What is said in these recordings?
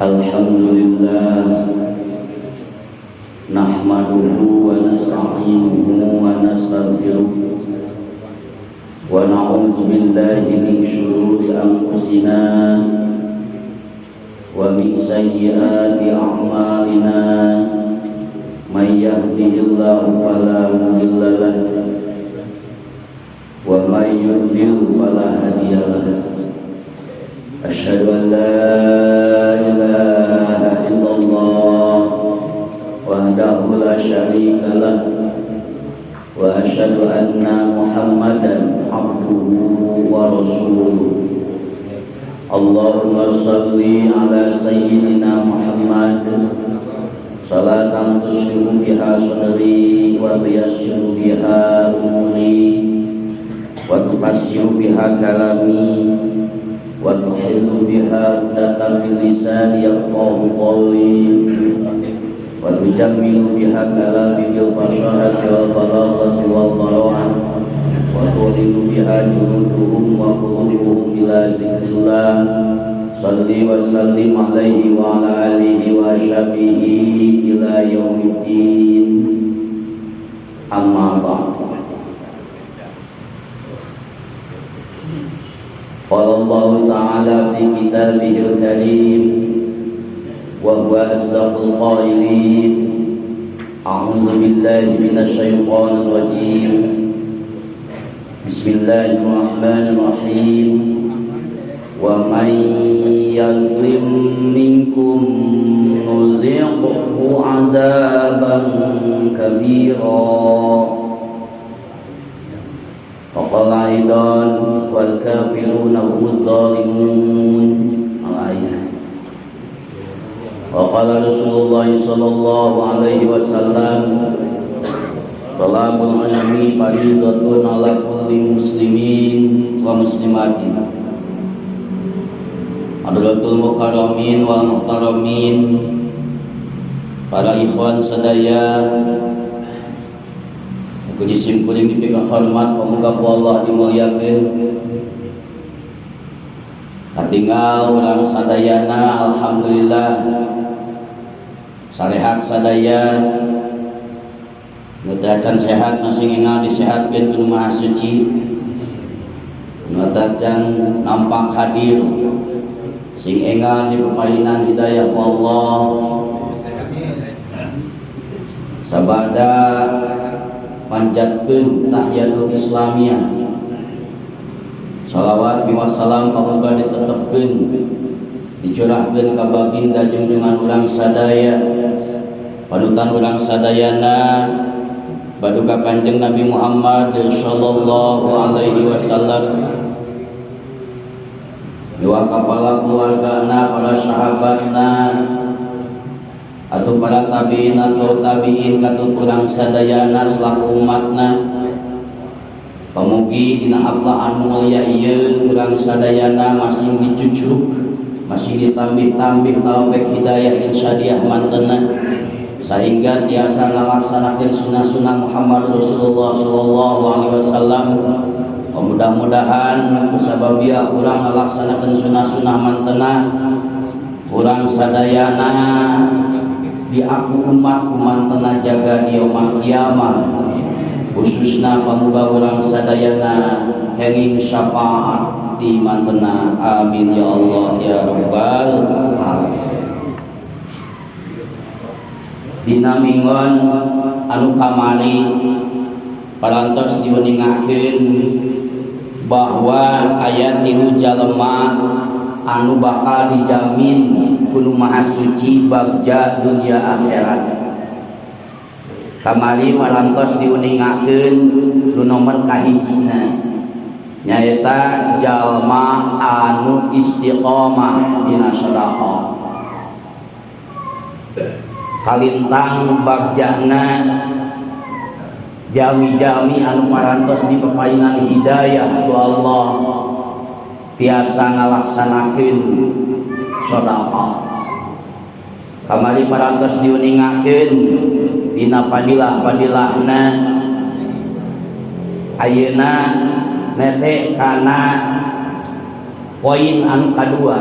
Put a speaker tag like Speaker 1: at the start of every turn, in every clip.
Speaker 1: Alhamdulillah nahmaduhu wa nasta'inuhu wa nastaghfiruh wa na'udzu billahi min shururi anfusina wa min sayyiati a'malina may yahdihillahu fala mudilla lahu wa may yudlil fala hadiya lahu. Asyhadu an la ilaha illallah wahdahu la syarika lah wa asyhadu anna Muhammadan abduhu wa rasuluh. Allahumma shalli ala sayyidina Muhammad salatan tuslimu biha sadri wa tuyassiru biha umuri wa tufassiru biha kalami wa tuhillu biha uqdatan min lisani yafqahu qawli wa tujammilu biha kalami bil fasahati wal balaghati wal bara'ah wa tulilu biha juruduhum wa qulubuhum ila zikrillah. Salli wa sallim alaihi wa ala alihi wa syafihi ila yaumiddin. Amma ba'd. Qala Allah Ta'ala fi kitabihil karim wa huwa asdaqul qailin. A'udzu billahi minasy syaithanir rajim. Bismillahirrahmanirrahim. Wa may yazlim minkum nuziqhu 'adzaban kabira. Faqala aidan wal kafiruna humuz zalimun. Al-ayat. Wa qala Rasulullah sallallahu alaihi wasallam, talabul ilmi fardhatun ala kulli muslimin wa muslimatin. Hadratul mukarramin wal muhtaramin, para ikhwan sadaya, puji simkuring dipika hormat pamuga ku Allah dimuliakeun. Katinggal urang sadayana alhamdulillah sarehat sadaya, ngeudacan sehat masing ingal disehatkeun ku Maha Suci, ngeudacan nampak hadir sing engal dipapainan hidayah ku Allah. Sabada panjatkeun tahiyatul islamiyah, salawat biwasalam pamuga ditetepkeun dicurahkeun ka baginda junjungan urang sadaya, panutan urang sadayana baduka Kanjeng Nabi Muhammad sallallahu alaihi wasallam, miwa kepala keluargana, para sahabatna, atau para tabiin atau tabiin katut urang sadayana selaku umatna. Pamugi dina ablah anu mulia ieu urang sadayana masing dicucuk, masing ditambih-tambih taufik hidayah insyaallah mantenna, sehingga tiasa ngalaksanakeun sunah-sunah Muhammad Rasulullah sallallahu alaihi wasallam. Mudah-mudahan kusababia urang ngalaksanakeun sunah-sunah mantenna, urang sadayana diaku umat kumantena jaga di yaumul kiamah, khususna pamuga urang sadayana kenging syafaat di mantena. Amin ya Allah ya rabbal alamin. Dina minggon anu kamari parantos diuningakeun bahwa ayat tilu jalema anu bakal dijamin kudu Maha Suci bagja dunia akhirat. Kamari parantos diuningakeun nu nomor kahijina nyaeta jalma anu istiqomah dina sedekah. kalintang bagjana jalmi-jalmi anu parantos dipepainan hidayah ku Allah tiasa ngalaksanakeun sedekah. Kamari parantos diuningakeun dina padilah-padilahna ayeuna nete kana poin anu kadua.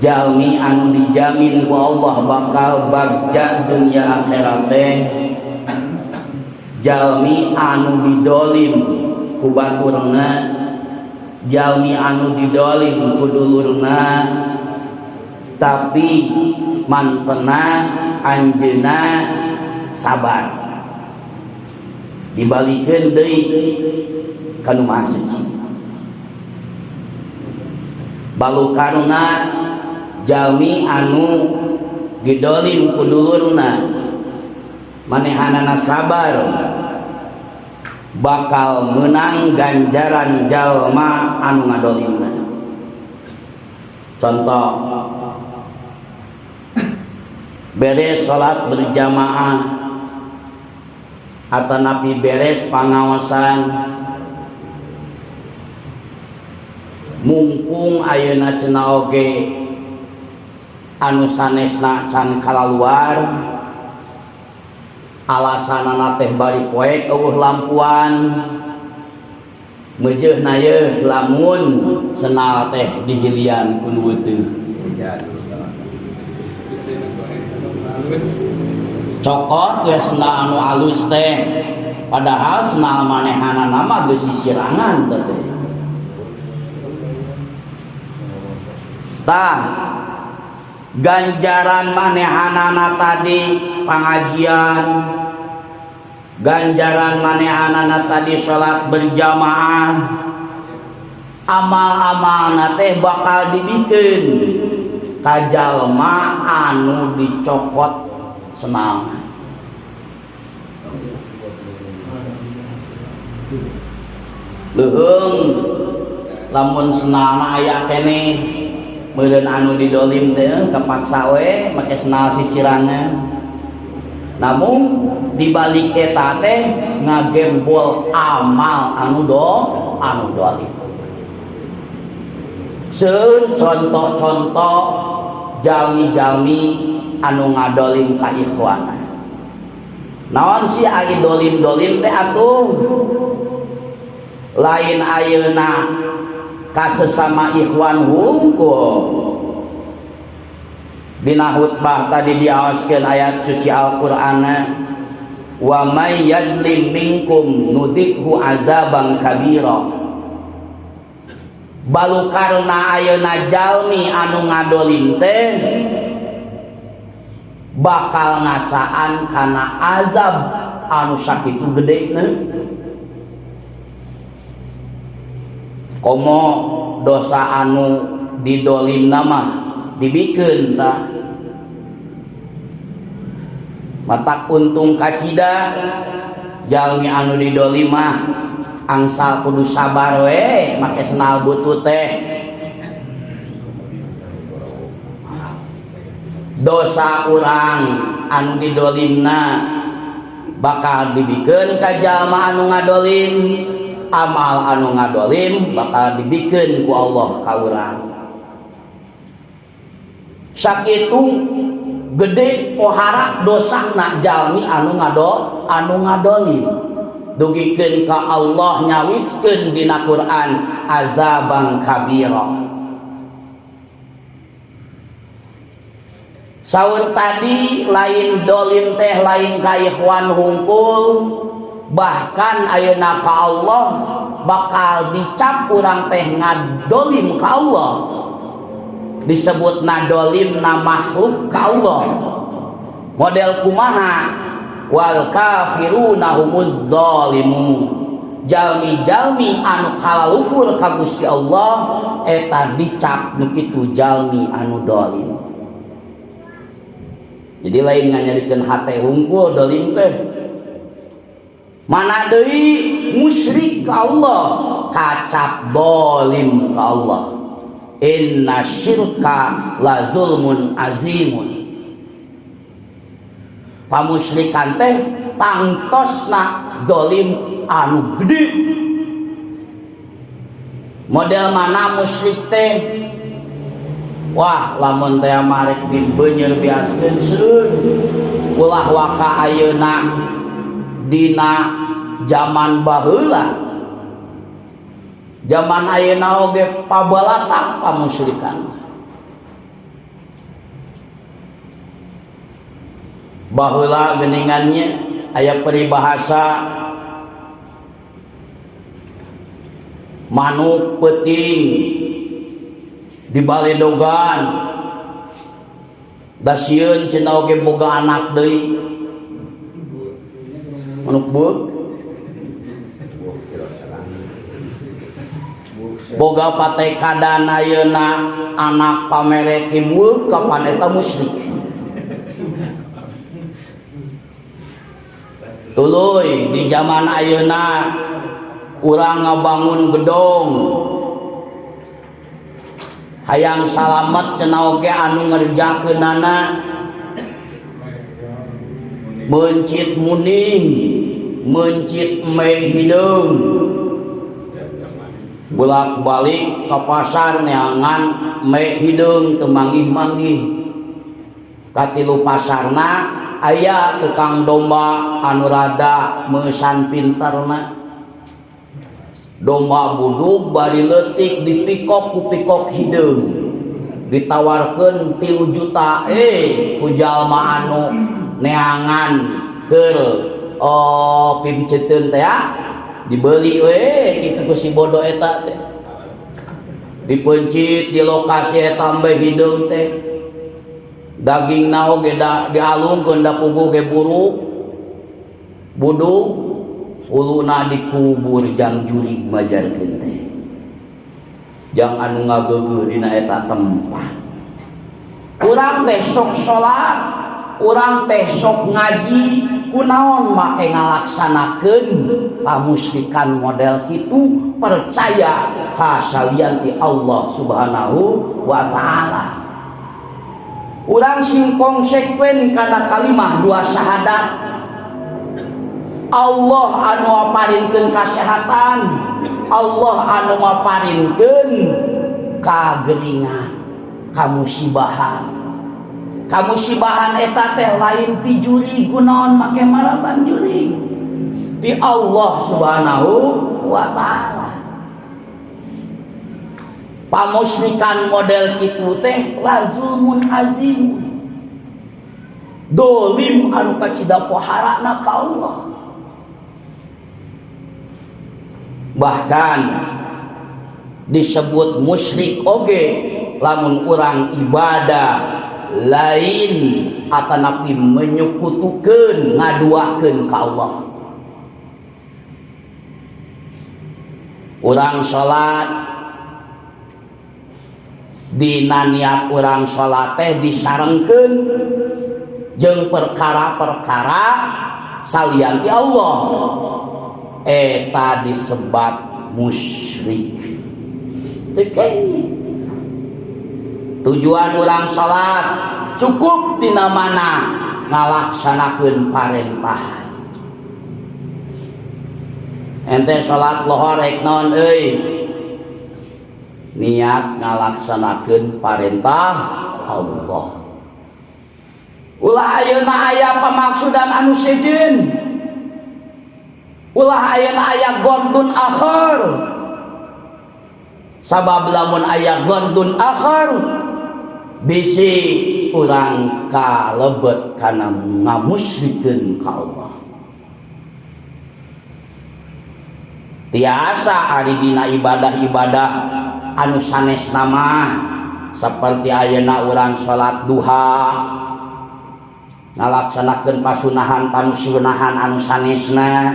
Speaker 1: Jalmi anu dijamin ku Allah bakal bagja dunia akhirat teh jalmi anu didolim ku baturna, jalmi anu didolim ku dulurna, tapi mantena anjeuna sabar dibalikeun deui ka nu Maha Suci. Balukarna jalmi anu didolim ku dulurna manehanana sabar bakal menang ganjaran jalma anu ngadolimna. Contoh, beres salat berjamaah atau napi beres pangaosan mumpung ayeuna cenah oge anu sanesna can kalaluar alasanana teh bari poek eueuh lampuan meujeuhna ye lamun senal teh dihilian ku nu teu cokot we senal anu alus teh padahal senal manehana nama geus sisirangan teh tah ganjaran manehanana tadi pengajian, ganjaran manehanana tadi sholat berjamaah, amal-amalna teh bakal dibikeun ka jalma anu dicokot senalna. Leuheung lamun senalna aya keneh meureun anu didolim teh kapaksa we make senal sisirangan. Namun dibalik eta teh ngagembol amal anu dolim. Seueur contoh-contoh jalmi-jalmi anu ngadolim ka ikhwana. Naon sih aya dolim-dolim teh atuh? Lain ayeuna ka sesama ikhwan hungkul. Dina khutbah tadi diawaskeun ayat suci Al-Qur'an, wa may yadlim minkum nudikhu azaban kabira. Balukarna ayeuna jalmi anu ngadolim teh bakal ngasaan kana azab anu sakitu gedena. Komo dosa anu didolim nama dibikeun tah matak untung kacida jalmi anu didolim mah angsal kudu sabar we make senal butut teh. Dosa urang anu didolimna bakal dibikeun ka jalma anu ngadolim, amal anu ngadolim bakal dibikeun ku Allah ka urang. Sakitu gede pohara dosana jalmi anu ngadolim dugikeun ka Allah nyawiskeun dina Quran azaban kabira. Saur tadi lain dolim teh lain ka ikhwan hungkul, bahkan ayeuna ka Allah bakal dicap urang teh ngadolim ka Allah, disebut nadolim na makhluk ka Allah. Model kumaha? Wal kafiruna humuz zalimun. Jalmi-jalmi anu kalalufur ka Gusti Allah eta dicap nu kitu jalmi anu dolim. Jadi lain nganyarikeun hate hungkul dolim teh. Mana deui musyrik ka Allah kacap dolim ka Allah. Inna syirka la zulmun azimun. pamusyrikan teh tangtosna zalim anu gede. Model mana musyrik teh? Wah, lamun teh marek dibeunyeur biaskeun seueur. Ulah waka ayeuna dina zaman baheula. Zaman ayeuna oge pabalatak pamusyrikan. Baheula geuningannya aya peribahasa manuk peuting di baledogan da sieun cenah oge boga anak deui manuk beuk boga pateh kadan ayeuna anak pamere ti beuk kapan eta musyrik. Tuluy di zaman ayeuna urang ngabangun gedung hayang salamet cenah oge anu ngerjakeunana mencit muning mencit mei hideung bolak-balik ka pasar neangan mei hideung teu manggih-manggih. Katilu pasarna aya tukang domba anu rada meusan pinterna. Domba budug bari leutik dipikok ku pikok hideung ditawarkeun 3 juta ku jalma anu neangan keur pimceteun teh dibeli we kitu ku si bodoh eta teh dipencit di lokasi eta mbe hideung teh dagingna oge da dialungkeun da puguh ge buruk budug uluna dikubur jang jurig majarkeun teh jang anu ngageugeuh dina eta tempat. Urang teh sok salat, urang teh sok ngaji, kunaon make ngalaksanakeun pamusyrikan model kitu percaya ka salian ti Allah Subhanahu wa taala. Urang sing konsekuen kana kalimah dua syahadat. Allah anu ngaparinkeun kasehatan, Allah anu ngaparinkeun kageuningan, kamusibahan. Kamusibahan eta teh lain ti juri kunaon make maraban juri. Ti Allah Subhanahu wa taala. Pamusyrikan model kitu teh la zulmun azim. Dolim anu kacida poharana ka Allah. Bahkan disebut musyrik oge lamun urang ibadah lain atanapi menyekutukeun ngaduakeun ka Allah. Urang salat dina niat urang salat teh disarengkeun jeung perkara-perkara salian ti Allah. Eta disebat musyrik. Tekeni tujuan urang salat cukup dina mana ngalaksanakeun parentahan. Ente salat lohor rek naon euy? Niat ngalaksanakeun parentah Allah. Ulah ayeuna aya pamaksudan anu sejeun. Ulah ayeuna aya gondun akhir. Sabab lamun aya gondun akhir bisi urang kalebet kana ngamusyrikeun ka Allah. Tiasa ari dina ibadah-ibadah anu sanesna mah saperti ayeuna urang salat duha ngalaksanakeun pasunahan panusunahan anu sanesna.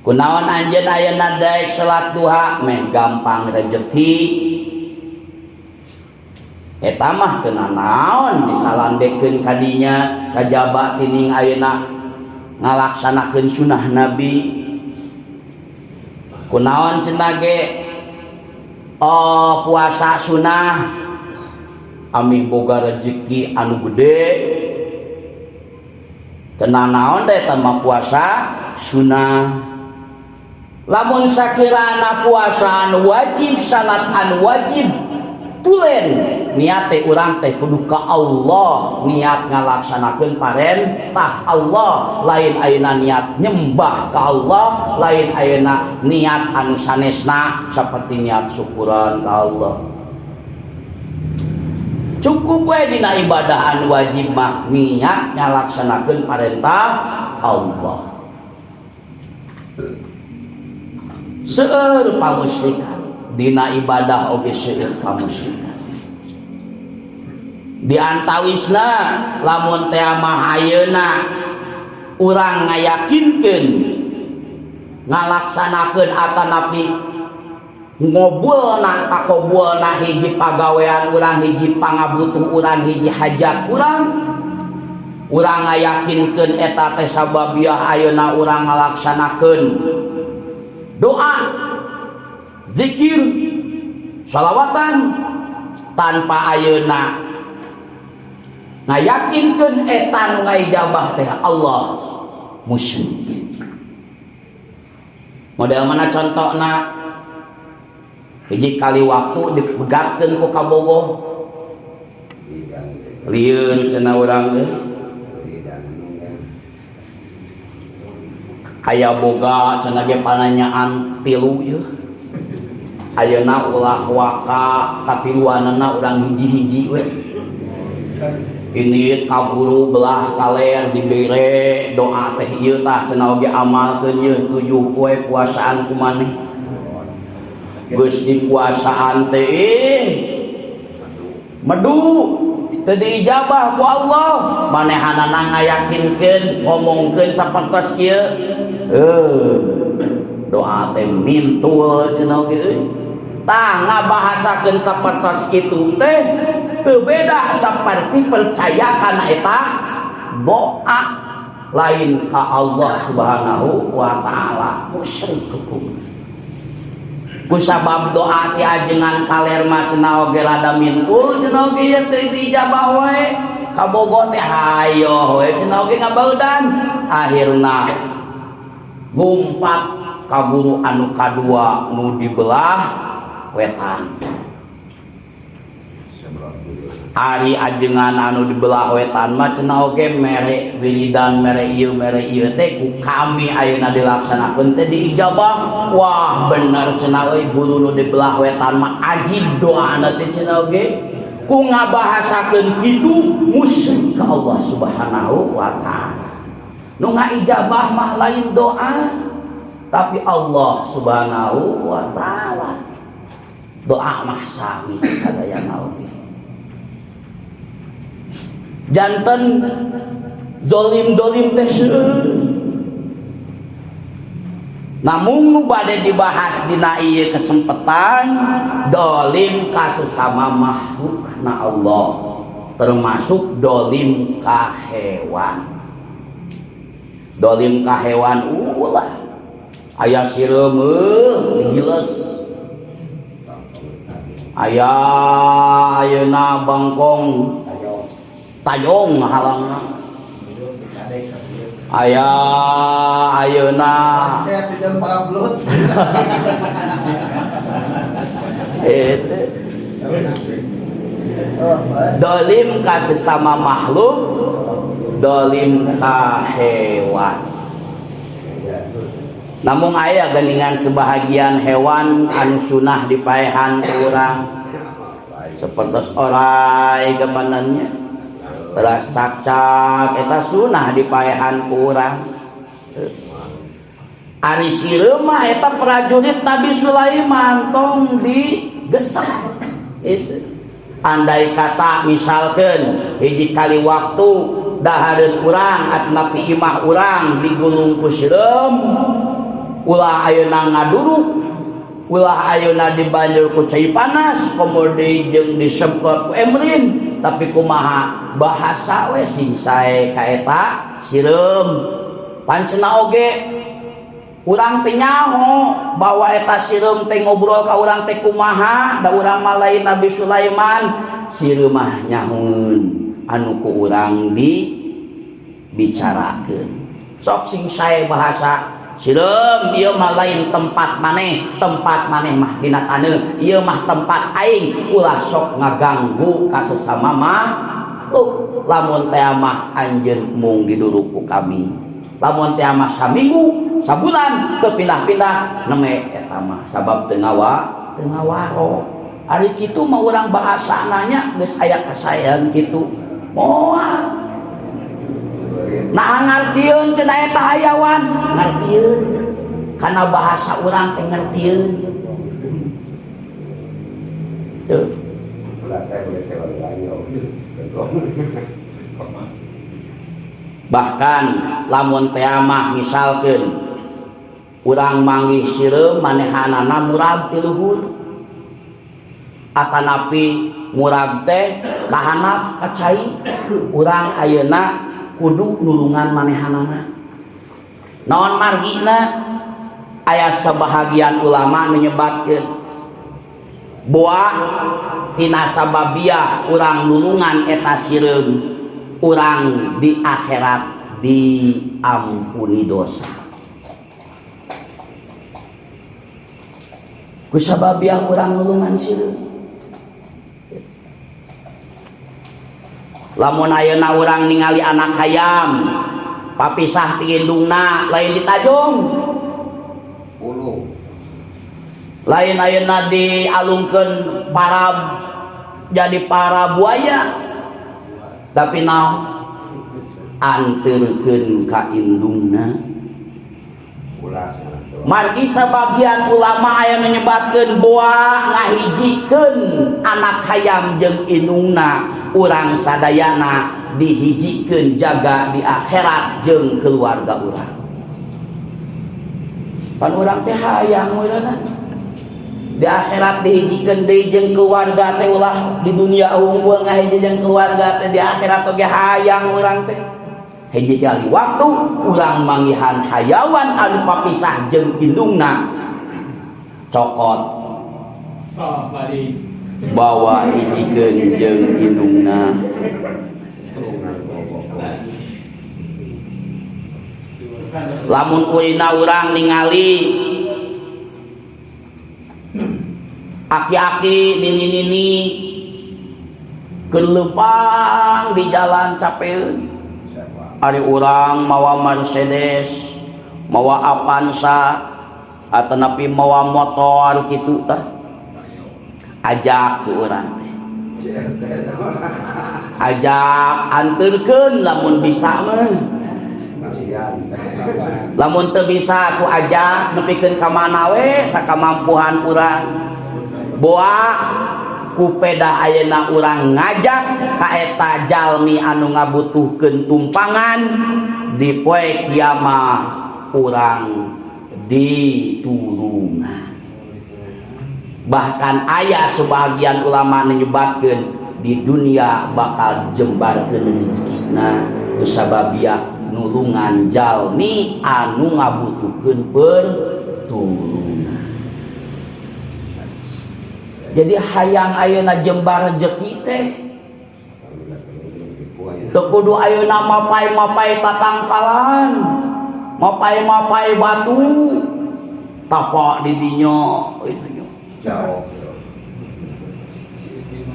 Speaker 1: Kunaon anjeun ayeuna daek salat duha meh gampang rezeki. Eta mah teu naon disalandekeun ka dinya sajaba tining ayeuna ngalaksanakeun sunah Nabi. Kunaon cenah ge puasa sunah amih boga rezeki anu gede Tenang naon deh tema puasa sunnah. Lamun sakirana puasa anu wajib, salat anu wajib, tulen niat teh urang teh kudu ka Allah, niat ngalaksanakeun parentah Allah, lain ayeuna niat nyembah ka Allah, lain ayeuna niat anu sanesna saperti niat syukuran ka Allah. Cukup we dina ibadah anu wajib mah niat ngalaksanakeun parentah Allah. Seueur pamusyrikan dina ibadah oge seueur pamusyrikan. Di antawisna lamun teh mah ayeuna urang ngayakinkeun ngalaksanakeun atanapi ngobulna kakobulna hiji pagawean urang, hiji pangabutuh urang, hiji hajat urang ngayakinkeun eta teh sababiah ayeuna urang ngalaksanakeun doa, zikir, shalawatan tanpa ayeuna ngayakinkeun eta nu ngaijabah teh Allah, musyrik. Model mana contohna? Hiji kali waktu dipegatkeun ku kabogoh lieur cenah urang aya boga cenah ge pananyaan tilu ieu. Ayeuna ulah waka katiluanana urang hiji-hiji we. Ini kaburu belah kaler dibere doa teh ieu tah cenah oge amalkeun ieu 7 poe puasaan kumaneh. Geus di puasaan teh medu teu diijabah ku Allah, manehanana ngayakinkeun ngomongkeun sapertos kieu. Doa teh mintul cenah oge euy. Tah ngabahasakeun sapertos kitu teh teu beda saperti percaya kana eta doa lain ka Allah Subhanahu wa taala, musyrik hukum. Kusabab doa ti ajengan kaler mah cenah oge rada mintul cenah oge ye teu dijabah we. Kabogo teh hayo we cenah oge ngabaeudan. Akhirna ngumpat ka guru anu kadua nu dibelah wetan. Ari ajengan anu dibelah wetan mah cenah oge mere wiridan mere ieu teh ku kami ayeuna dilaksanakeun teh diijabah. Wah bener cenah euy guru nu dibelah wetan mah ajib doana teh cenah oge ku ngabahasakeun kitu musyrik ka Allah Subhanahu wa taala. Nu ngaijabah mah lain doa tapi Allah Subhanahu wa taala. Doa mah sami sadayana oge. Janten zolim-dolim teh seueur. Namun nu bade dibahas dina ieu kesempatan dolim ka sesama makhluk na Allah, termasuk dolim ka hewan. Dolim ka hewan ulah aya sireum digiles. Aya ayeuna bangkong tayong halangna. Aya ayeuna dolim ka sesama makhluk, dolim ka hewan. Namun aya geuningan sebahagian hewan anu sunah dipaehan ku urang. Sapertos orai kepanannya teras cacak eta sunah dipaehan ku urang. Ari sireum mah eta prajurit Nabi Sulaiman tong digesek. Andai kata misalkeun hiji kali waktu dahareun urang atnapi imah urang digulung ku sireum, ulah ayeuna ngaduruk, ulah ayeuna dibanjur ku cai panas, kemudian jeung disemprot ku emrin, tapi kumaha bahasa we sing sae ka eta sireum. Pancena oge urang teh nyaho bahwa eta sireum teh ngobrol ka urang teh kumaha, da urang mah lain Nabi Sulaiman, sireum mah nyahoeun anu ku urang di bicarakeun. Sok sing sae bahasa sileum ieu mah lain tempat maneh mah dina taneuh, ieu mah tempat aing, ulah sok ngaganggu ka sesama makhluk. Lamun teh mah anjeun mung diduruk ku kami, lamun teh mah saminggu sabulan teu pindah-pindah neme eta mah sabab teu ngawaro. Ari kitu mah urang bahasa nanya geus aya kasaean kitu moal. Nah ngartieun cenah eta hayawan, ngartieun kana bahasa urang teh ngartieun. Tuh. Bahkan lamun teh mah misalkeun urang manggih sireum manehanana murag ti luhur atanapi murag teh kahanap ka cai, urang ayeuna kudu nulungan manehanana. Naon margina? Aya sebahagian ulama menyebatkeun boa tina sababiah urang nulungan eta sireum, urang di akhirat diampuni dosa. Ku sababiah urang nulungan sireum. Lamun ayeuna urang ningali anak hayam papisah ti indungna lain ditajung, lain ayeuna dialungkeun parab jadi para buaya, tapi naon anteurkeun ka indungna. Margi sabagian ulama aya menyebabkeun boa ngahijikeun anak hayam jeung indungna, urang sadayana dihijikeun jaga di akhirat jeung keluarga urang. Pan urang teh hayang urang di akhirat dihijikeun deui jeung keluarga teh, ulah di dunia unggul ngahiji jeung keluarga teh, di akhirat oge hayang urang teh. Hiji kali waktu urang manggihan hayawan anu papisah jeung indungna cokot bawa hijikeun jeung indungna. Lamun urina urang ningali aki-aki nini-nini kelempang di jalan capeun, ari urang mawa Mercedes, mawa Avanza, atanapi mawa motor kitu tah, ajak ku urang teh, ajak anteurkeun lamun bisa mah, lamun teu bisa ku ajak nepikeun ka mana we sakamampuhan urang. Boa kupeda ayeuna urang ngajak ka eta jalmi anu ngabutuhkeun tumpangan, di poe kiamah urang ditulungan. Bahkan aya sebagian ulama menyebutkeun di dunia bakal dijembarkeun rezekina sababiah nulungan jalmi anu ngabutuhkeun pertulungan. Jadi hayang ayeuna jembar rezeki teh teu kudu ayeuna mapai-mapai tatangkalan, mapai-mapai batu tapak di dinya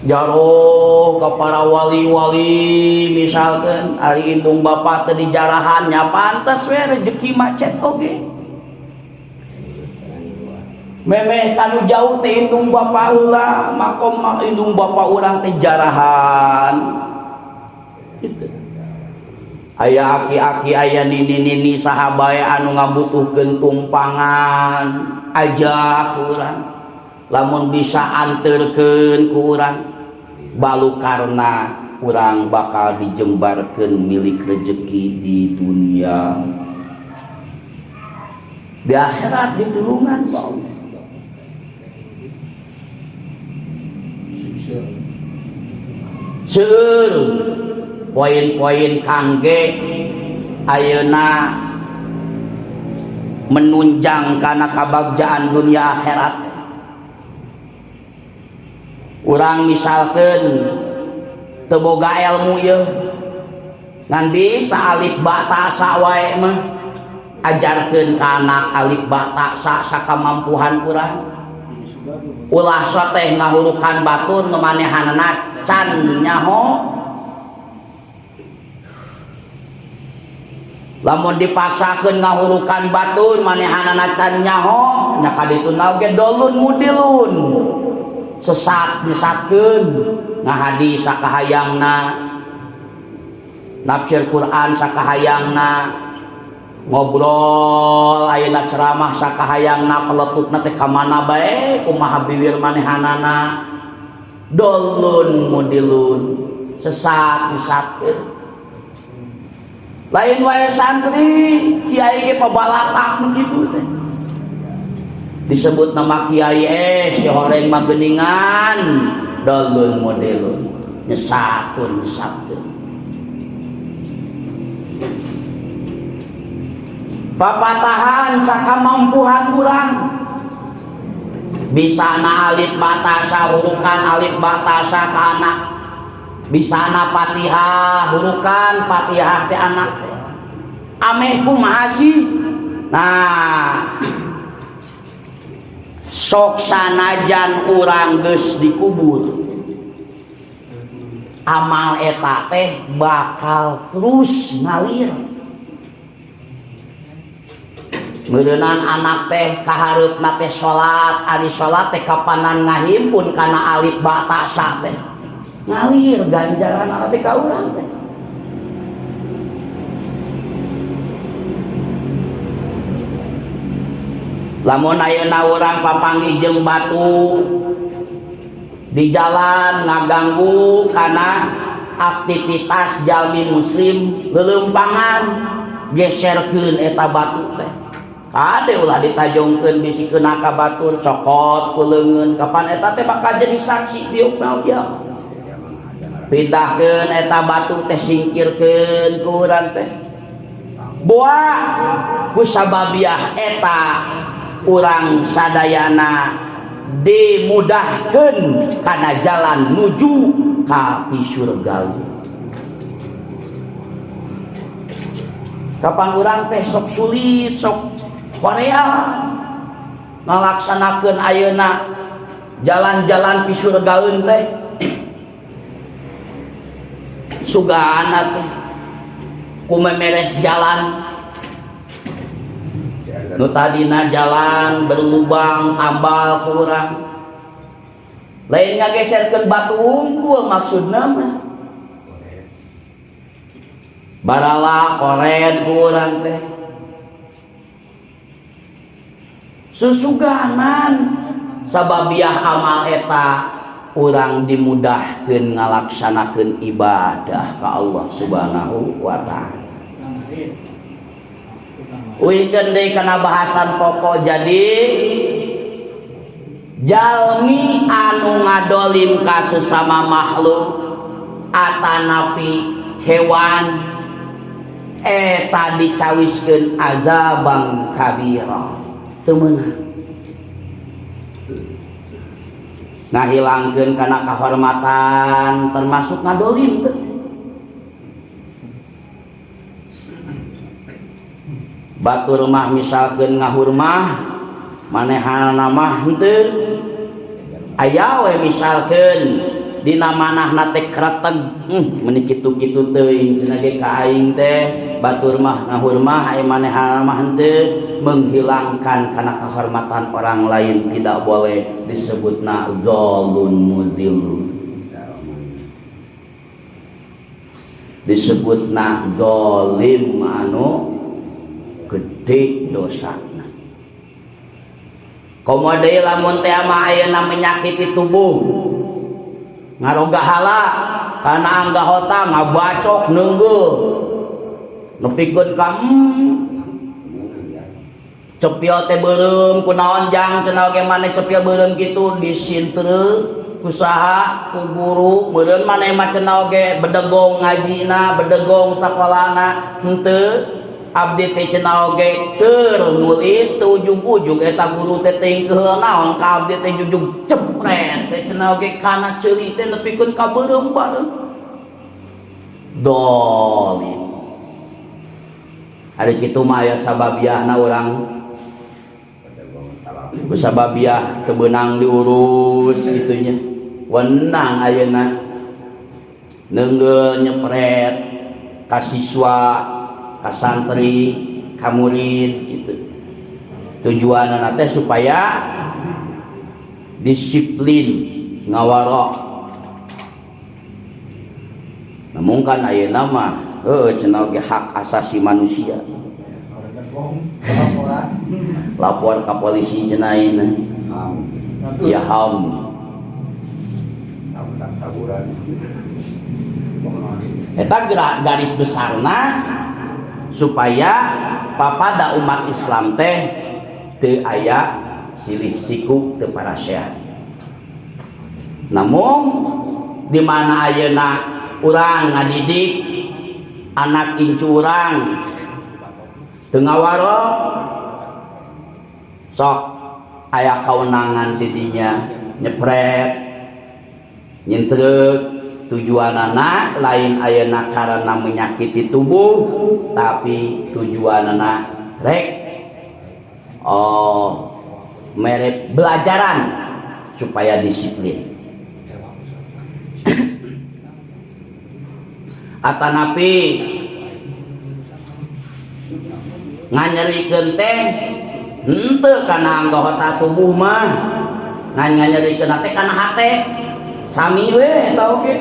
Speaker 1: jauh ka para wali-wali. Misalkan ari indung bapa teu dijarahan nya pantes we rezeki macet oge. Memeh kanu jauh teh indung bapa heula, makom indung bapa urang teh jarahan. Gitu. Aya aki-aki, aya nini-nini saha bae anu ngabutuhkeun tumpangan, ajak urang. Lamun bisa anteurkeun ku urang, balukarna urang bakal dijembarkeun milik rezeki di dunia. Di akhirat ditulungan bae. Seueur poin-poin kangge ayeuna menunjang kana kabagjaan dunia akhirat. Urang misalkeun teu boga ilmu ieu, ngan bisa alif ba ta sa wae mah ajarkeun ka anak alif ba ta sa sakamampuhan urang. Ulah so teh ngahurukan batur nu manehanana can nyaho. Lamun dipaksakeun ngahurukan batur manehanana can nyaho nya kaditu naoge dolun mudilun. Sesat disatkeun ngahadis sakahayangna, nafsir Quran sakahayangna, ngobrol ayeuna ceramah sakahayangna, peletutna teh ka mana bae kumaha biwir manehanana dolun mudilun, sesat disatkeun. Lain wae santri kiai ge pabalatak begitu teh. Disebut nama kiai si horeng mah geuningan dolun modelun nyesatun. Papatahan sakamampuhan urang. Bisana alif batasa hurukan alif batasa ka anak. Bisana Fatihah hurukan Fatihah teh anak teh. Ameh kumaha sih? Nah, sok sanajan urang geus dikubur, amal eta teh bakal terus ngalir. Meureunnan anak teh kahareupna teh salat, ari salat teh kapanan ngahimpun kana alif ba ta sa teh. Ngalir ganjaran teh ka urang teh. Lamun ayeuna urang papanggih jeung batu di jalan ngaganggu kana aktivitas jalmi muslim lelempangan, geserkeun eta batu teh. Kade ulah ditajongkeun bisikeun ka batur cokot ku leungeun, kapan eta teh bakal jadi saksi di yaumul qiyamah. Pindahkeun eta batu teh singkirkeun ku urang teh. Boa ku sababiah eta urang sadayana dimudahkeun kana jalan nuju ka surga. Kapan urang teh sok sulit sok Korea ngalaksanakeun ayeuna jalan-jalan pi surgaeun teh sugana teh kumemeres jalan nu tadina jalan berlubang tambal ku urang lain ngageserkeun batu unggul maksudna mah barala koren ku urang teh susuganan sababiah amal eta urang dimudahkeun ngalaksanakeun ibadah ka Allah Subhanahu wa taala. Uikeun deui kana bahasan pokok jadi jalmi anu ngadolim ka sesama makhluk atanapi hewan eta dicawiskeun azabang kabira teu meunang ngahilangkeun kana kahormatan termasuk ngadolim teh. Batur mah misalkeun ngahurmah manehana mah henteu aya we misalkeun dina manahna teh kreteg meuni kitu-kitu teuing cenah ge ka aing teh batur mah ngahurmah aya manehana mah henteu menghilangkan kana kehormatan orang lain tidak boleh disebutna zalun muzillun disebutna zalim anu gede dosana. Komo deui lamun teh mah ayeuna menyakiti tubuh ngaroga hala kana anggahota ngabacok neunggeuh nepikeun ka cepil teh beureum kunaon jang cenah oge maneh cepil beureum kitu disintreu kusaha ku guru meureun maneh mah cenah oge bedegong ngajina bedegong sakolana henteu abdi teh cenah oge keur nulis teu ujug-ujug eta guru teh teuing keheul naon ka abdi teh jujug cepret teh cenah oge kana ceuli teh nepikeun ka beureum bareng dolim. Hari kitu mah aya sababiahna urang sababiah kebenang diurus gitunya. Wenang ayeuna neungeul nyepret ka siswa, ka santri, ka murid gitu. Tujuanna teh supaya disiplin ngawaro. Namun kan ayeuna mah cenah ge hak asasi manusia. Lapor ke polisi cenah ayeuna. Ya ham. Eta garis besarna supaya papada umat Islam teh teu aya silih siku teu parasehat. Namun di mana ayeuna urang ngadidik anak incu urang teu ngawaro sok aya kawenangan di dinya nyepret nyintreuk. Tujuanana lain ayeuna karena menyakiti tubuh, tapi tujuanana rek merek belajaran supaya disiplin. Atanapi nganyerikeun teh henteu kana anggota tubuh mah, nganyerikeun teh kana hate. Sami we eta oge.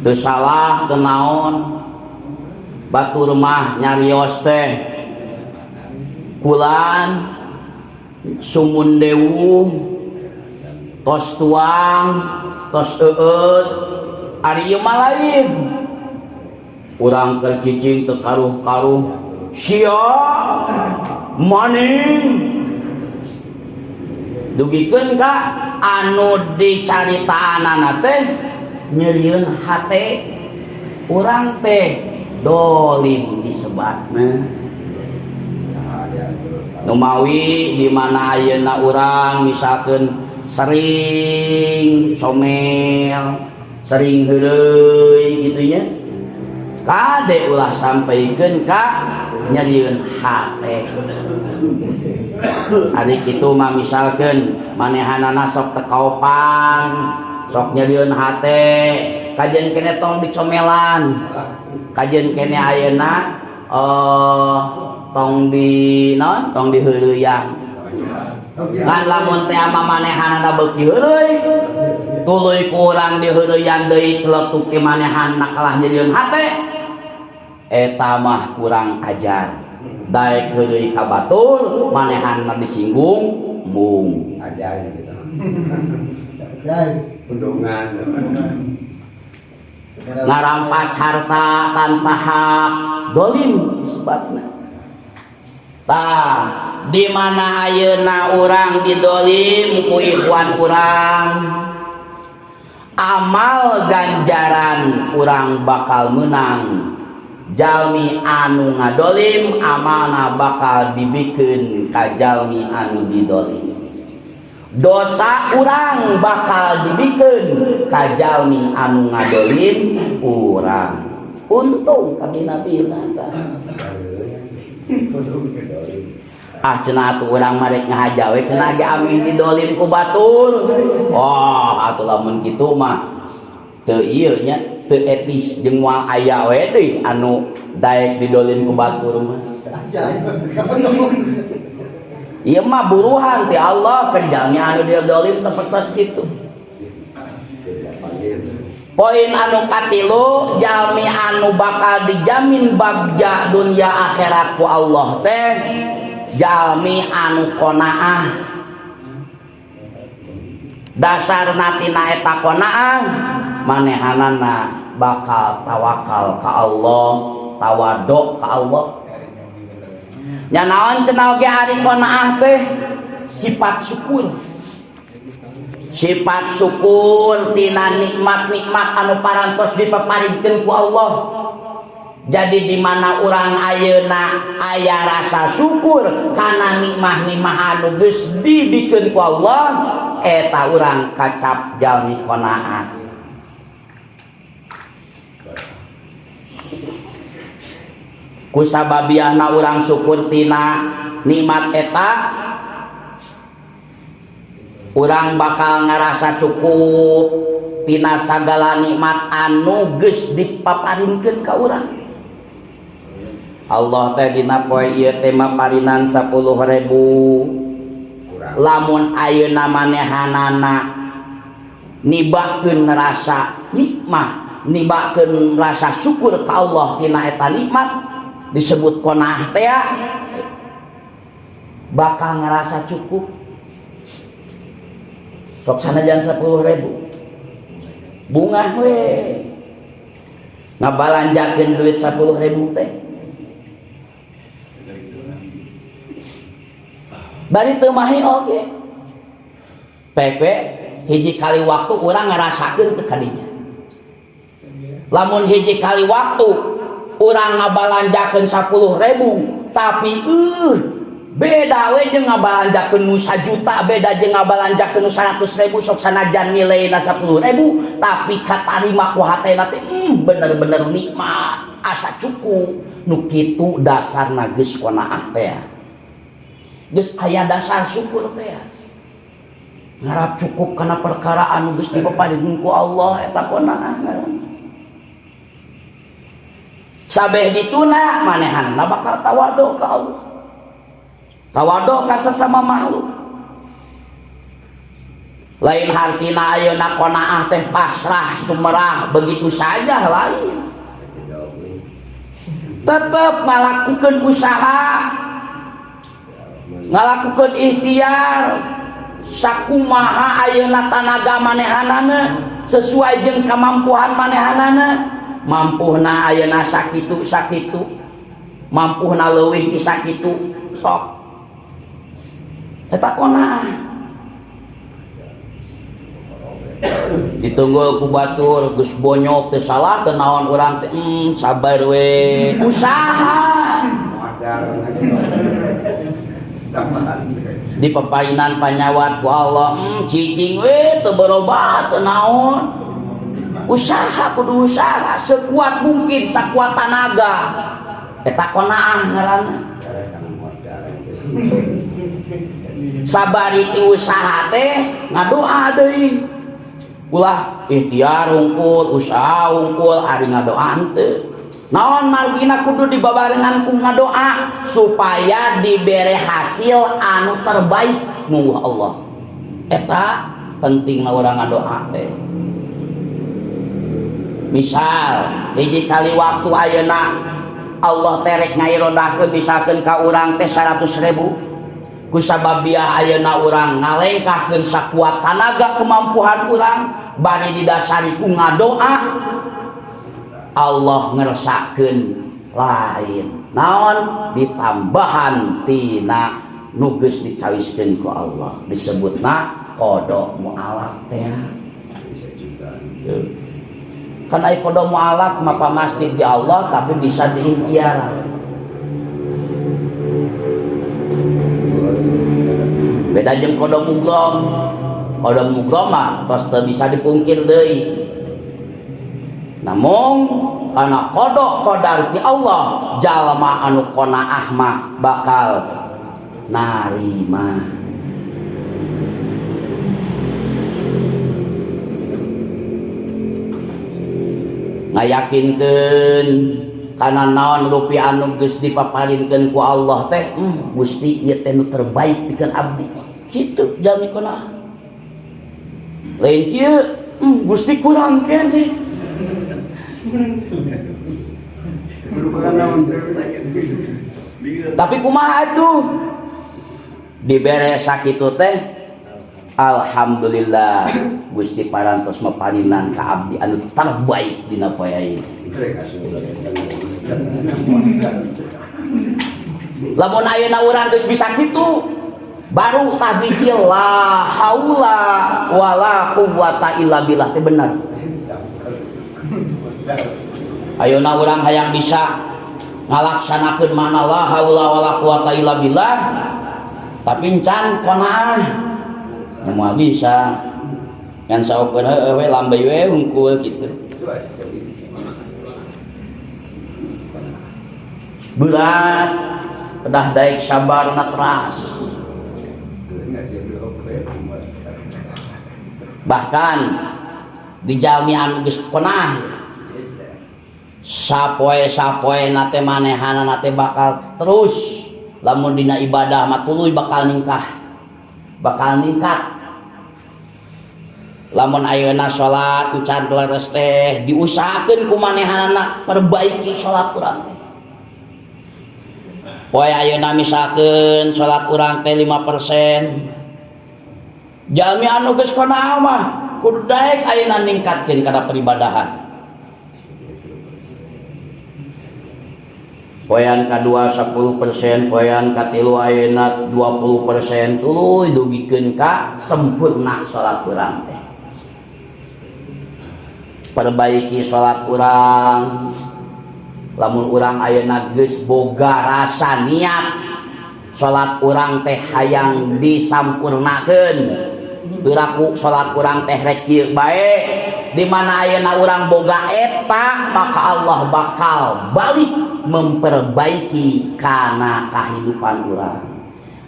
Speaker 1: Teu salah teu naon. Batur mah nyarios teh kulan sumun dewu tos tuang tos eueut ari ieu mah lain. Urang keur cicing teu karuh-karuh sia maning dugikeun ka anu dicaritaanana teh nyerieun hate urang teh dolim disebatna. Numawi di mana ayeuna urang misalkeun sering comel, sering heureuy kitu nya. Kade ulah sampaikeun ka nyerieun hate. Ari kitu mah misalkeun manehanana sok tekaopan, sok nyerieun hate, kajen kene tong dicomelan. Kajen kene ayeuna tong di naon? Tong diheureuyan. Ngan lamun teh ama manehanana beuki heureuy, tuluy ku urang diheureuyan deui celetuk ke manehanna kalah nyerieun hate. Eta mah kurang ajar. Daek heureuy ka batur manehanna disinggung mung ajar gitu. Ajar undungan. Ngarampas harta tanpa hak dolim disebutna. Tah di mana ayeuna urang didolim ku ikhwan urang, amal ganjaran urang bakal menang. Jalmi anu ngadolim amalna bakal dibikeun ka jalmi anu didolim. Dosa urang bakal dibikeun ka jalmi anu ngadolim urang. Untung kabina-bina tah. Cenah atuh urang marek ngahaja we cenah ge amih didolim ku batur. Wah, atuh lamun kitu mah teu ieu nya, teu etis jeung moal aya we deui anu daek didolim ku batur mah. Ieu mah buruhan ti Allah ka jalmi anu didolim sapertos kitu. Poin anu katilu, jalmi anu bakal dijamin bagja dunya akhirat ku Allah teh jalmi anu qanaah. Dasarna tina eta qanaah manehanana bakal tawakal ka Allah, tawaduk ka Allah. Nya naon cenah oge ari qanaah teh sifat syukur. Sifat syukur tina nikmat-nikmat anu parantos dipaparingkeun ku Allah. Jadi di mana urang ayeuna aya rasa syukur kana nikmah-nikmah anu geus dibikeun ku Allah, eta urang kacap jalmi qanaah. Kusababiahna urang syukur tina nikmat eta, urang bakal ngarasa cukup tina sagala nikmat anu geus dipaparinkeun ka urang. Allah teh dina poe ieu teh maparinan 10.000. Lamun ayeuna manehanana nibakeun rasa nikmat, nibakeun rasa syukur ka Allah tina eta nikmat disebut qanaah teh bakal ngerasa cukup. Sok sanajan 10.000 bunga we ngabalanjakeun duit 10.000 teh bari teu mahi oge pepe hiji kali waktu urang ngarasakeun teu kadinya. Lamun hiji kali waktu urang ngabalanjakeun 10.000 tapi beda we jeung ngabalanjakeun nu 1 juta, beda jeung ngabalanjakeun nu 100.000 sok sanajan nileina 10.000 tapi katarima ku hatena teh bener-bener nikmat, asa cukup. Nu kitu dasarna geus qanaah teh. Geus aya dasar syukur teh. Ngarap cukup kana perkara anu geus dipaparinkeun ku Allah eta qanaah ngaranna. Sabeh dituna manehanna bakal tawadu ka Allah. Tawadu ka sesama makhluk. Lain hartina ayeuna qanaah teh pasrah sumerah begitu saja lain. Tetep ngalakukeun usaha, ngalakukeun ikhtiar sakumaha ayeuna tanaga manehanana sesuai jeung kamampuan manehanana. Mampuhna ayeuna sakitu sakitu, mampuhna leuwih ti sakitu sok eta qanaah. Ditunggu ku batur geus bonyok teu salah teu naon urang teh sabar we usaha dipapainan panyawat ku Allah cicing we teu berobat teu naon. Usaha kudu usaha sekuat mungkin, sakuat tenaga. Eta qanaah ngaranna. Sabari ti usaha teh ngadoa deui. Ulah ikhtiar hungkul, usaha hungkul, ari ngadoa teu. Naon margina kudu dibabarengan ku ngadoa supaya dibere hasil anu terbaik mungguh Allah. Eta pentingna urang ngadoa teh. Misal hiji kali waktu ayeuna Allah terek ngairodahkeun misalkeun ka urang teh 100.000 kusababiah ayeuna urang ngalengkahkeun sakuat tanaga kemampuan urang bari didasari ku ngadoa Allah ngeresakeun lain naon ditambahan tina nu geus dicawiskeun ku Allah disebutna qada mu'alaf teh. Kan ai qada mu'alaf mah pamasti di Allah tapi bisa diikhtiar. Beda jeung qada mughlom. Qada mughlom mah tos teu bisa dipungkir deui. Namun kana qada qadar ti Allah jalma anu qanaah mah bakal narima. Ngayakinkeun kana naon rupiah anu geus dipaparinkeun ku Allah teh Gusti ieu teh nu terbaik pikeun abdi kitu jalmi qanaah. Lain kieu Gusti kurang keneh tapi kumaha atuh dibere sakitu teh alhamdulillah Gusti parantos maparinan ka abdi anu terbaik dina poe ieu. Lamun ayeuna urang geus bisa kitu baru tahbiji la haula wala quwwata illa billah teh bener. Ayeuna urang hayang bisa ngalaksanakeun mana la haula wala quwwata illa billah tapi encan qanaah moal bisa ngan saokeun heueuh we lambai we hungkul kitu. berat kedah daek sabar natras. Bahkan di jalmi anu geus penah sapoe nate manehana nate bakal terus lamun dina ibadah mah tuluy bakal ningkat. Lamun ayeuna salat encan leres teh diusahakeun ku manehanana perbaiki salat urang. Poe ayeuna misalkeun salat urang teh 5%. Jalmi anu geus konaha mah kudu daek ayeuna ningkatkeun kana peribadahan. Poean kadua 10%, poean katilu ayeuna 20%, tuluy dugikeun ka sempurna salat urang teh. Perbaiki salat urang. Lamun urang ayeuna geus boga rasa niat salat urang teh hayang disampurnakeun. Biraku salat urang teh rek kieu bae, di mana ayeuna urang boga eta maka Allah bakal balik memperbaiki kana kehidupan urang.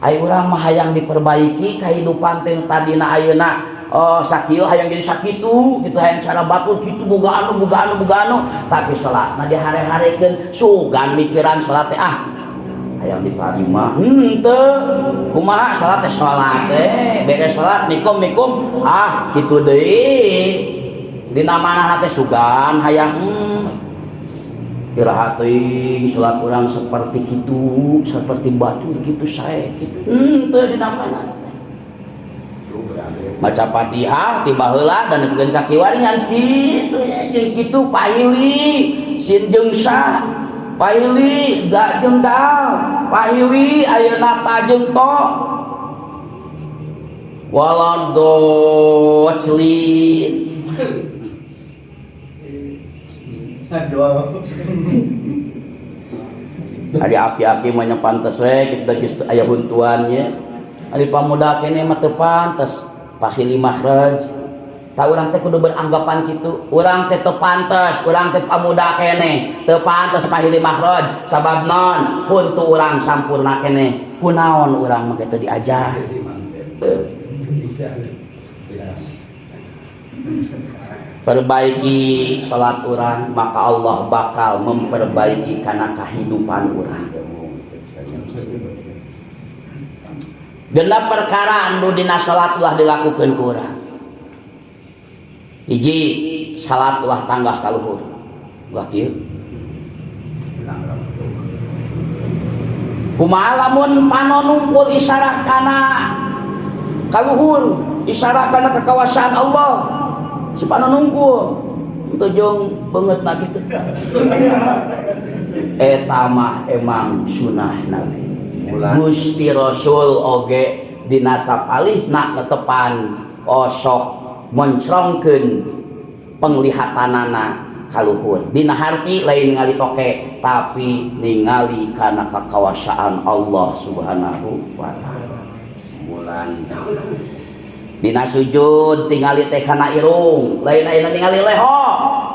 Speaker 1: Aya urang mah hayang diperbaiki kehidupan teh tadina ayeuna sakieu hayang jadi sakitu kitu hayang cara batul kitu boga anu tapi salatna dihare-harekeun sugan mikiran salat teh hayang ditarima henteu kumaha salat teh beres salat nikum kitu deui dina manehna teh sugan hayang iraha teuing salat urang seperti kitu seperti batu kitu sae kitu henteu dina manehna maca Fatihah tiba heula dan nepikeun ka kiwaringan kitu jeung kitu pahili sin jeung sa pahili ga jeung dal pahili ayeuna ta jeung to waladoclin ari api-api mah nya pantes we kita geus aya huntuannya ari pamuda kene mah teu pantes pahili makhraj. Ta urang teh kudu beranggapan kitu. Urang teh teu pantes, urang teh pamuda kene teu pantes pahili makhraj. Sabab naon? Huntu urang sampurna kene. Kunaon urang mah kitu diajar. Perbaiki salat urang maka Allah bakal memperbaiki kana kehidupan urang. Genep perkara anu dina salat ulah dilakukeun ku urang. Hiji, salat ulah tanggah ka luhur. Ulah kieu. Kumaha lamun panonungkul isyarah kana ka luhur, isyarah kana kekuasaan Allah. Si panonungkul itu jeung beungeutna kitu. Eta mah emang sunah Nabi. Gusti Rasul oge dina sapalihna netepan osok mencrongkeun penglihatanana ka luhur. Dina harti lain ningali toke tapi ningali kana kekuasaan Allah Subhanahu wa taala. Mulan dina sujud tingali teh kana irung, lain ayeuna ningali leho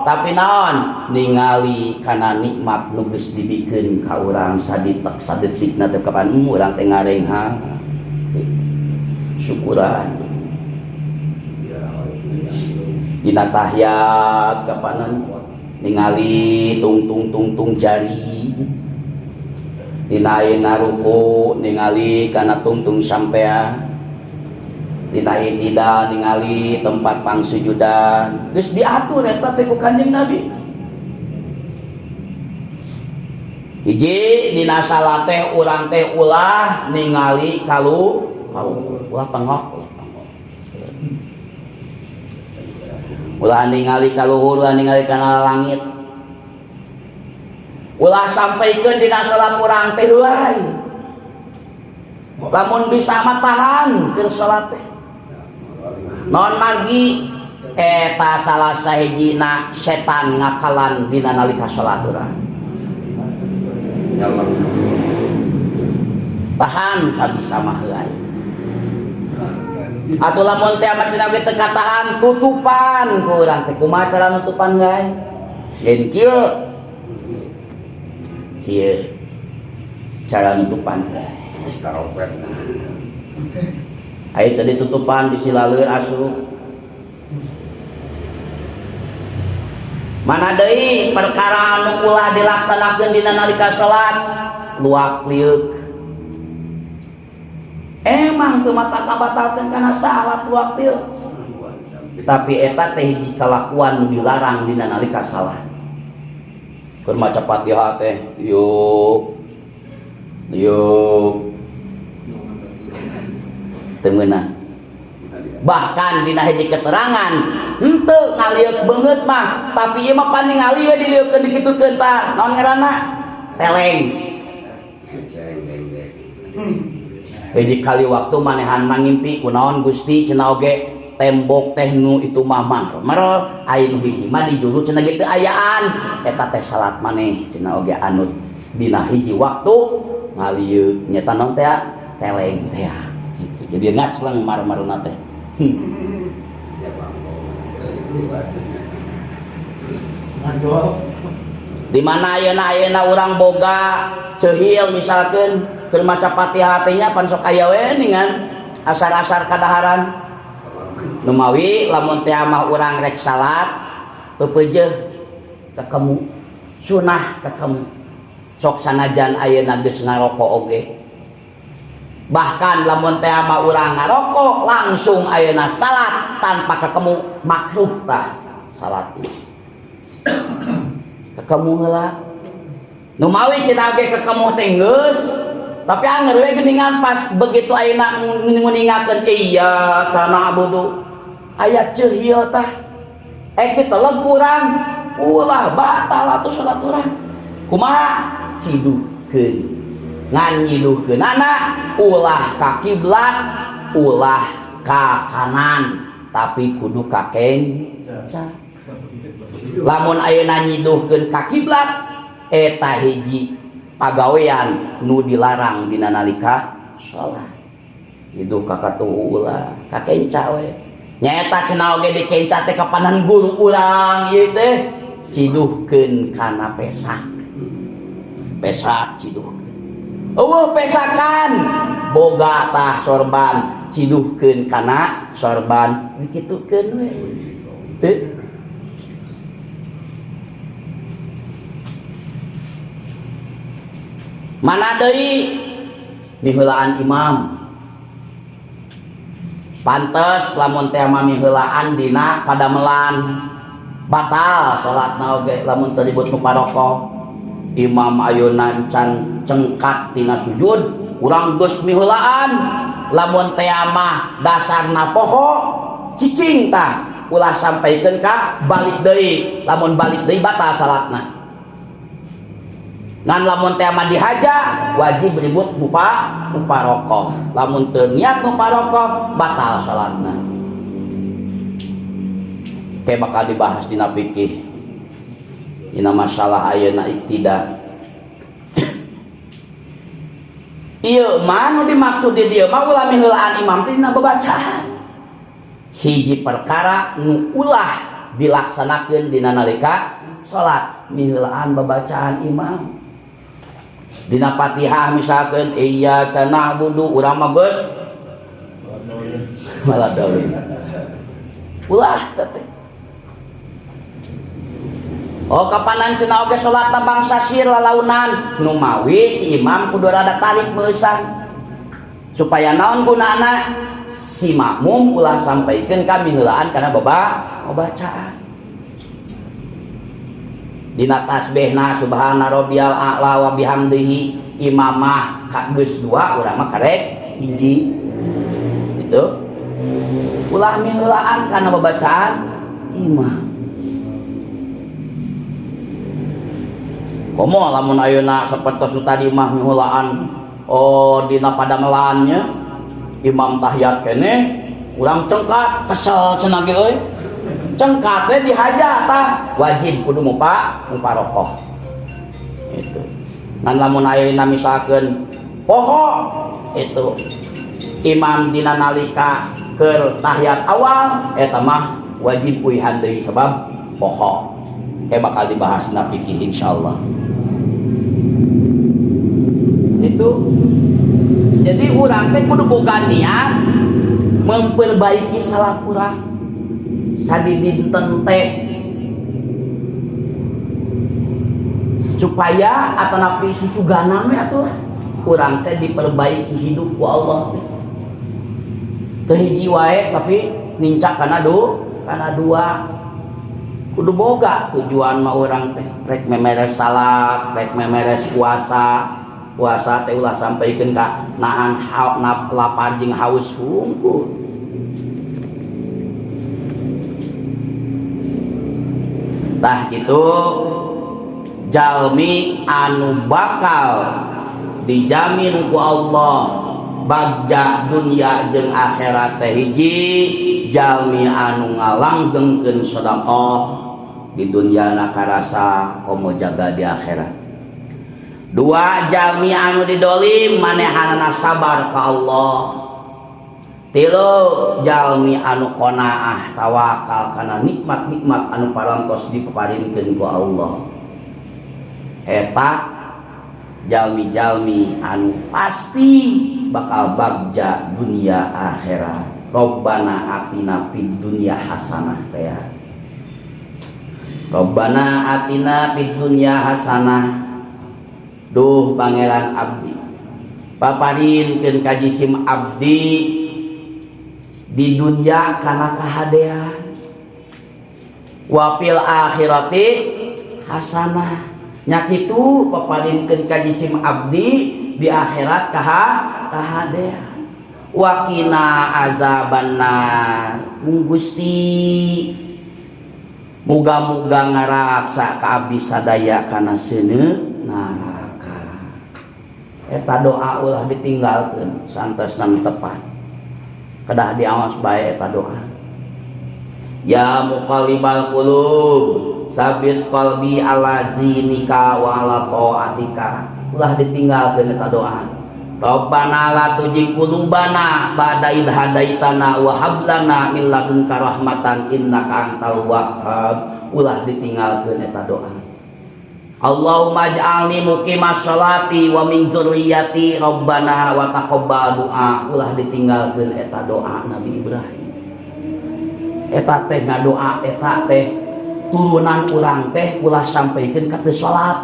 Speaker 1: tapi naon ningali kana nikmat nu geus dibikeun ka urang saditek sadetikna teh kapan urang teh ngarengha syukuran dina tahiyat kapanan ningali tung jari dina ayeuna ruku ningali kana tungtung sampean dina itidal ningali tempat pangsujudan geus diatur eta teh ku Kanjeng Nabi. Hiji dina salat teh urang teh ulah ningali kalu ulah tengok ulah ningali kaluhur ulah ningali kana langit ulah sampaikeun dina salat urang teh heulai lamun bisa mah tahan keur salat teh non margi eta salah sahijina setan ngakalan dina nalika salat urang. Tahan sabisa mah heulai. Atuh lamun teh amat cenah ge teu katahan tutupan ku urang teh kumaha cara nutupan gae? Lain kieu. cara nutupan aya tadi tutupan di silaleur asup mana deui perkara anu ulah dilaksanakeun dina nalika salat luak liuk emang teu mata kabatalkeun kana salat luak liuk tapi eta teh hiji kalakuan nu dilarang dina nalika salat keur maca Fatihah teh yuk teu meunang bahkan dina hiji keterangan henteu ngaliuk beungeut mah tapi ieu mah paningali we dilieukeun dikitukeun tah naon ngaranna teleng hiji kali waktu manehan mangimpi kunaon Gusti cenah oge tembok teh nu itu mah maror aya nu hiji mah di juru cenah ge teu ayaan eta teh salat maneh cenah oge anut dina hiji waktu ngaliuk nyata naon teh teleng teh gitu jadi ngacleng mar-maruna teh di mana ayeuna urang boga ceuhil misalkeun keur maca Fatihah teh nya pan sok aya we ningan asar-asar kadaharan nu mawi lamun teh mah urang rek salat peupeujeuh ka kamu sunah ka kamu sok sanajan ayeuna geus ngarokok oge bahkan lamun teh mah urang ngarokok langsung ayeuna salat tanpa kakemu makruh tah salat kakemu heula nu mawi cenah ge kakemu teh geus tapi anger we geuningan pas begitu ayeuna nguningakeun iya kana abudu aya ceuhil tah kitu leungkurang ulah batal atuh salat urang kumaha cidukeun nganyiduhkeun anak ulah ka kiblat ulah ka kanan tapi kudu ka kenca lamun ayeuna nyiduhkeun ka kiblat eta hiji pagawean nu dilarang dina nalika salat hidup ka katuhu ulah ka kenca we nyaeta cenah oge di kenca teh kapanan guru urang ieu teh ciduhkeun kana pesak ciduhkeun pesakan boga tah sorban ciduhkeun kana sorban dikitukeun we teu mana deui miheulaan imam pantes lamun teh mah miheulaan dina padamelan batal salatna oge lamun teu ribut nu parokoh imam ayeuna can cengkat tina sujud urang geus miheulaan lamun teh mah dasarna poho cicing tah ulah sampaikeun ka balik deui lamun balik deui batal salatna ngan lamun teh mah dihaja wajib ribut muparokoh lamun teu niat muparokoh batal salatna teh bakal dibahas dina fikih dina masalah ayeuna iktida ieu mah nu dimaksud di dieu mah ulah miheulaan imam teh dina babacaan hiji perkara nu ulah dilaksanakeun dina nalika salat miheulaan babacaan imam dina Fatihah misalkeun iyyaka na'budu urang mah geus malah daulin ulah teh kapanan cenah oge salatna bangsa sir lalaunan nu mawi si imam kudu rada tarik meusan supaya naon gunana si makmum ulah sampaikeun ka miheulaan kana babacaan dina tasbihna subhana rabbiyal a'la wa bihamdihi imamah geus 2 urang mah karek hiji itu ulah miheulaan kana babacaan imam komo lamun ayeuna sapertos nu tadi mah miheulaan dina padamelannya imam tahiyat keneh urang cengkat kesel cenah ge euy cengkat teh dihaja tah wajib kudu muparokoh itu nan lamun ayeuna misalkeun poho itu imam dina nalika keur tahiyat awal eta mah wajib kuihan deui sebab poho bakal dibahas na fikih insyaallah itu gitu. Jadi urang teh kudu boga niat memperbaiki salah urang sadi dinten teh supaya atanapi susugana we atuh urang teh diperbaiki hidup ku Allah. Teu hiji wae tapi nincak kana dua. Kudu boga tujuan mah urang teh rek memeres salat, rek memeres puasa teh ulah sampaikeun ka nahan lapar jeung haus hungkul. Tah itu jalmi anu bakal dijamin ku Allah bagja dunia jeung akhirat teh hiji jalmi anu ngalanggengkeun sedekah di dunia nakarasa komo jaga di akhirat. Dua jalmi anu didolim manehanana sabar ka Allah. Tilu jalmi anu qanaah tawakal kana nikmat-nikmat anu parantos dipaparinkeun ku Allah. Eta jalmi-jalmi anu pasti bakal bagja dunia akhirat. Rabbana atina fid dunya hasanah teh. Rabbana atina fid dunya hasanah. Duh pangeran abdi paparinkeun ka jisim abdi di dunia kana kahadean wa fil akhirati hasanah nya kitu paparinkeun ka jisim abdi di akhirat kahadean wa qina azabannar Gusti muga-muga ngaraksa ka abdi sadaya kana seuneu neraka. Eta doa ulah ditinggalkeun santosna tepat. Kedah diawas bae eta doa. Ya muqallibal qulub, sabit qalbi ala zinika wa ala taatika. Ulah ditinggalkeun eta doa. Rabbana la tuzigh qulubana ba'da idh hadaitana wa hab lana min ladunka rahmatan innaka antal wahhab. Ulah ditinggalkeun eta doa. Allahumma ij'alni muqimas sholati wa min dzurriyyati rabbana wa taqabbal du'a. Ulah ditinggalkeun eta doa Nabi Ibrahim. Eta teh ngadoa eta teh turunan urang teh ulah sampaikeun ka teu salat.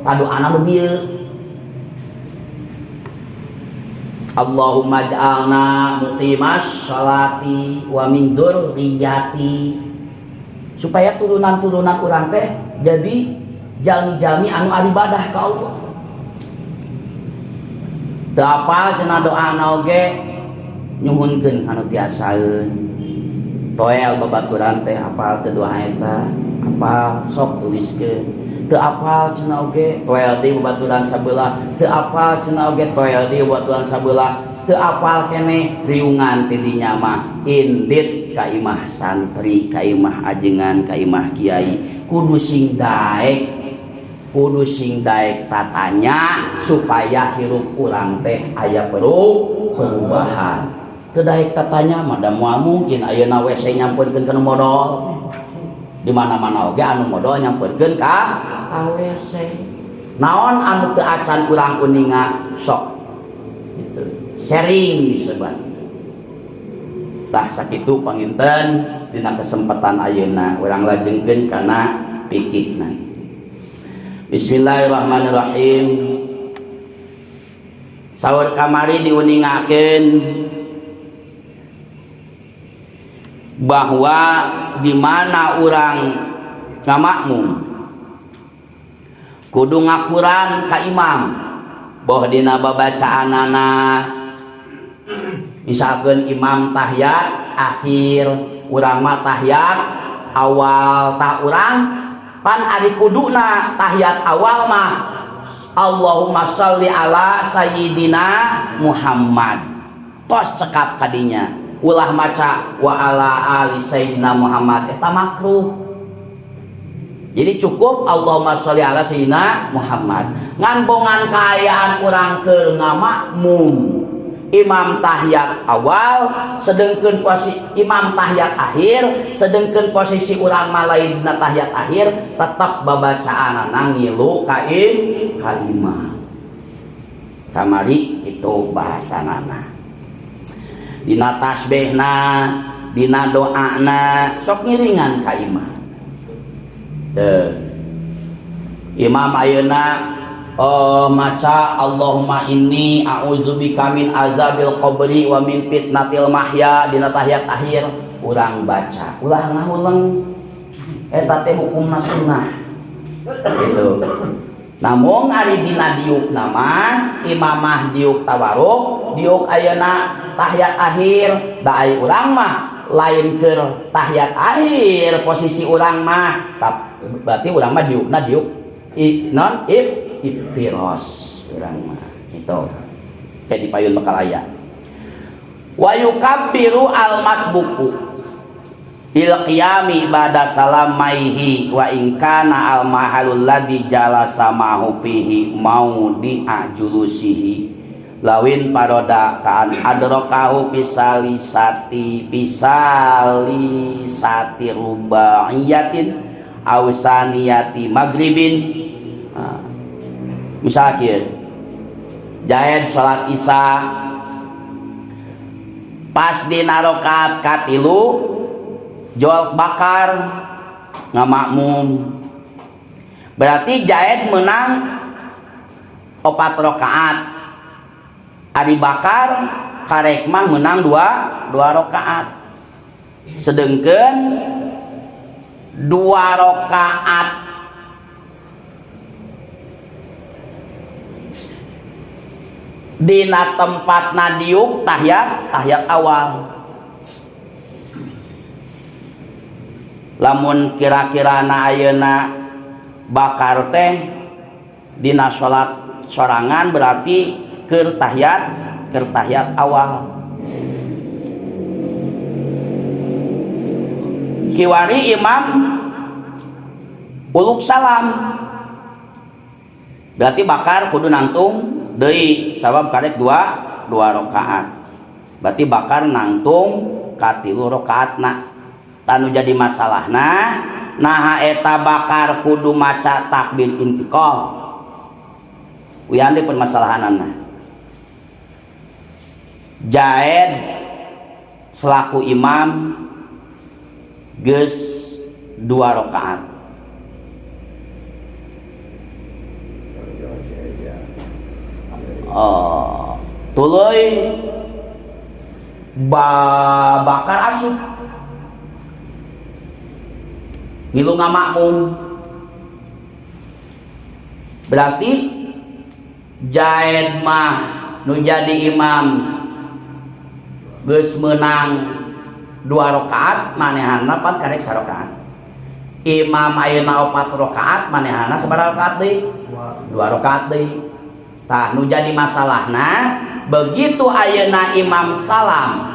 Speaker 1: Kadoana nu bieu. Allahumma ij'alna muqimas sholati wa min dzurriyyati. Supaya turunan-turunan urang teh jadi jalmi-jalmi anu ibadah ka Allah. Teu apal cenah doana oge nyuhunkeun anu tiasaeun. Toel babaturan teh apal teu doa eta, apal sok tuliskeun. Teu apal cenah oge toel deui babaturan sabeula, teu apal cenah oge toel deui babaturan sabeula, teu apal keneh riungan ti dinya mah indit ka imah santri, ka imah ajengan, ka imah kiai kudu sing daek tatanya supaya hirup urang teh aya perubahan. Teu daek tatanya mah da moal mungkin ayeuna WC nyampeurkeun ka nu modal. Di mana-mana oge anu modal nyampeurkeun ka WC. Naon anu teu acan urang uninga sok gitu. Sharing disebut. Tah sakitu panginten dina kesempatan ayeuna urang lajengkeun kana pikirna. Bismillahirrahmanirrahim. Saur kamari diuningakeun bahwa di mana urang ngamakmum kudu ngakuran ka imam boh dina babacaanana. Misalkeun imam tahiyat akhir urang mah tahiyat awal ta urang pan ari kuduna tahiyat awal mah Allahumma sholli ala sayyidina Muhammad tos cekap kadinya ulah maca wa ala ali sayyidina Muhammad eta makruh. Jadi cukup Allahumma sholli ala sayyidina Muhammad ngan bongan kaayaan urang keur ngamakmum imam tahiyat awal sedengkeun posisi imam tahiyat akhir sedengkeun posisi urang malain dina tahiyat akhir tetap babacaanana ngilu ka imam. kamari kitu bahasanana. Dina tasbihna, dina doana sok ngiringan ka imam. Imam ayeuna maca Allahumma inni a'udzubika min azabil qabri wa min fitnatil mahya dina tahiyat akhir urang baca ulang eta teh hukumna sunnah gitu. Namun ari dina diuk nama imamah diuk tawaruk diuk ayeuna tahiyat akhir da ai urang mah lain keur tahiyat akhir posisi urang mah berarti urang mah diukna diuk non iftiros urang mah gitu kayak di payun bakal aya wa yukabbiru al masbuku bil qiyami ba'da salamaihi wa in kana al mahalul ladzi jalasa ma'hu fihi maudi ajulusihi lawin paroda kaan adrokahu pisalisati rubaiyatin ausaniyati maghribin. Misalnya jahed salat isya pas dina rakaat katilu jol bakar ngamakmum berarti jahed menang 4 rakaat ari bakar karek mah menang 2 rakaat sedengkeun 2 rakaat dina tempat nadiuk tahiyat awal. Lamun kira-kira na ayeuna bakar teh dina salat sorangan berarti keur tahiyat awal. Kiwari imam uluk salam berarti bakar kudu nangtung deui sabab karek 2 rakaat. Berarti bakar nangtung ka 3 rakaatna. Tanu jadi masalahna naha eta bakar kudu maca takbir intiqal. Uyan deui permasalahanana. Jaed selaku imam geus 2 rakaat. Tuluy bakar asup ngilu ngamakmum berarti jaed mah nu jadi imam geus meunang 2 rakaat manehanna pan karek 1 rakaat. Imam ayeuna 4 rakaat manehanna sabaraha rakaat deui? 2 rakaat deui. Tah nu jadi masalahna begitu ayeuna imam salam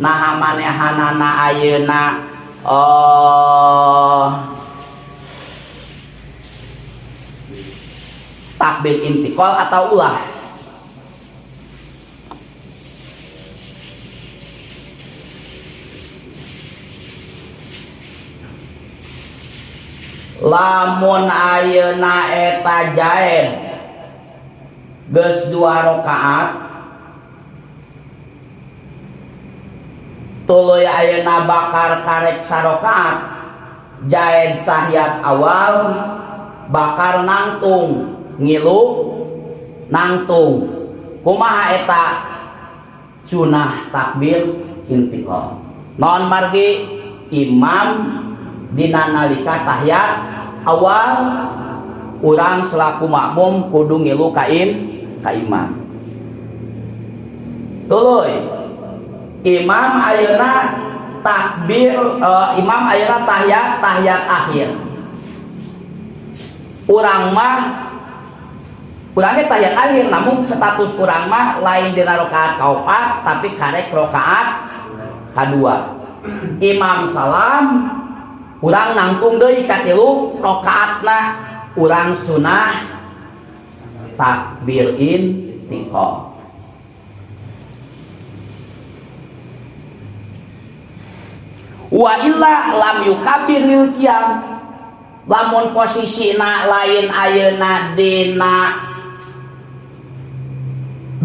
Speaker 1: naha manehanana ayeuna takbir intiqal atau ulah. Lamun ayeuna eta jaed geus 2 rakaat tuluy ayeuna bakar karek 1 rakaat jaed tahiyat awal bakar nangtung ngilu nangtung kumaha eta sunah takbir intiqal non margi imam dina nalika tahiyat awal urang selaku makmum kudu ngilu ka imam. Tuluy imam ayeuna takbir imam ayeuna tahiyat akhir. Urang mah urangnya tahiyat akhir namun status urang mah lain dina rakaat kaopat tapi karek rakaat kadua. Imam salam urang nangtung deui ka 3 rakaatna urang sunah takbir intiqal. Wa illa lam yukabbir lil qiyam. Lamun posisina lain ayeuna dina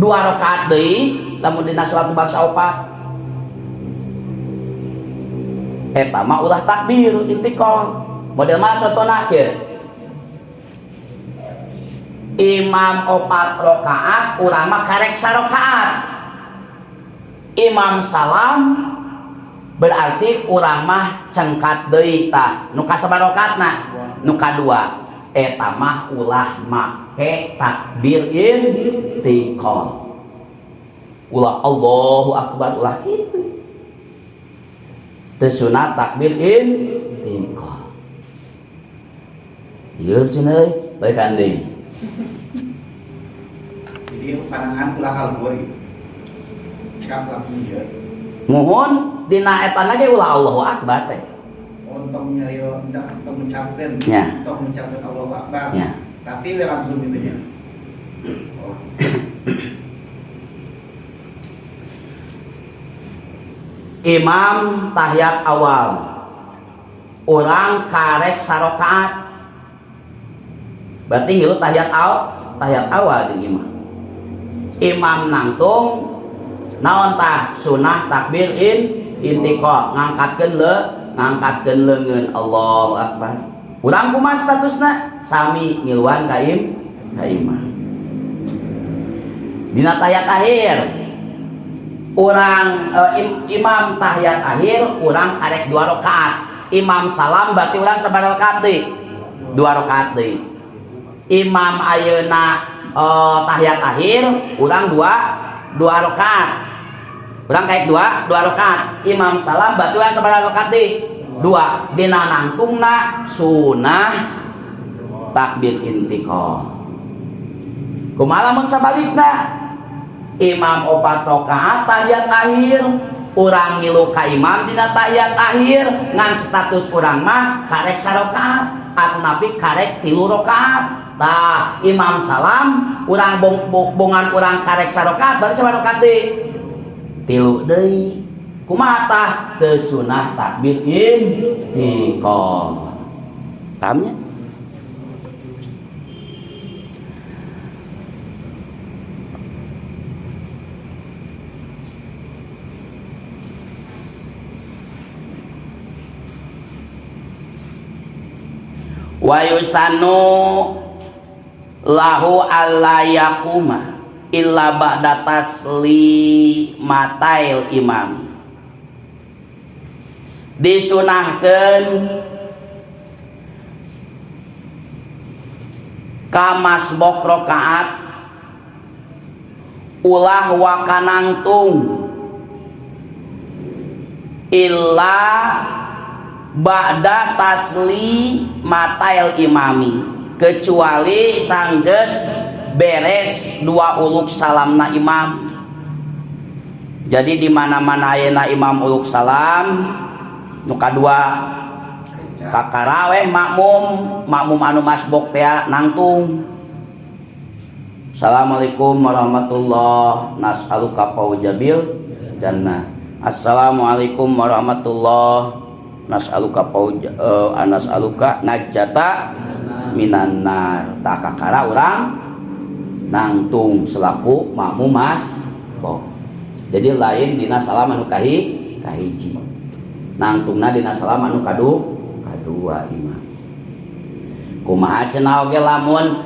Speaker 1: 2 rakaat deui lamun dina salat bangsa 4 eta mah ulah takbir intikal. Model mana contohna kieu? Imam 4 rakaat urang mah karek 1 rakaat. Imam salam berarti urang mah cengkat deui tah. Nu kasabar rakaatna? Nu kadua. Eta mah ulah make takbir intikal. Ulah Allahu akbar ulah kitu. Teu sunat takbir intikal. Ieu cenah euy, bae kandeng.
Speaker 2: Jadi pandangan ulah kalbur gitu. Cekap langsung ieu.
Speaker 1: Muhun dina eta ge ulah Allahu akbar teh.
Speaker 2: Untuk nyari untuk mengucapkan,
Speaker 1: Ya.
Speaker 2: untuk mengucapkan Allahu Akbar.
Speaker 1: Ya.
Speaker 2: Tapi we langsung gitu ya. Oh.
Speaker 1: Imam tahiyat awal. Urang karek 1 rakaat. Berarti hilu tahiyat awal di imam. Imam nangtung naon tah sunah takbir intiqal ngangkatkeun leungeun Allahu akbar. Urang kumaha statusna? Sami ngiluan ka imam. Dina tahiyat akhir urang imam tahiyat akhir urang karek 2 rakaat. Imam salam berarti urang sabaraha rakaat deui? 2 rakaat deui. Imam ayeuna tahiyat akhir urang 2 rakaat. Urang kaek 2 rakaat. Imam salam berarti urang sabaraha rakaat deui? 2. Dina nangtungna sunah takbir intiqal. Kumaha lamun sabalikna? Imam 4 rakaat tahiyat akhir urang ngilu ka imam dina tahiyat akhir ngan status urang mah karek 1 rakaat atnapi karek 3 rakaat. Tah imam salam urang bongan urang karek 1 rakaat berarti sabaraha rakaat deui? 3 deui. Kumaha tah? Teu sunah takbir intiqal. Pahamnya? Wa yusanu lahu alla yaquma illa ba'da taslimatail imam. Disunahkeun ka masbok rakaat ulah wa kanangtung illa ba'da taslimatail imami, kecuali sanggeus beres 2 uluk salamna imam. Jadi di mana-mana ayeuna imam uluk salam nu kadua kakara weh makmum anu masbok teh nangtung. Assalamualaikum warahmatullahi nas'aluka faujabil jannah. Assalamualaikum warahmatullahi nas'aluka najata minan nar. Tak kakara urang nangtung selaku makmum masbok. Jadi lain dina salam anu kahiji. Nangtungna dina salam anu kadua imam. Kumaha cenah oge lamun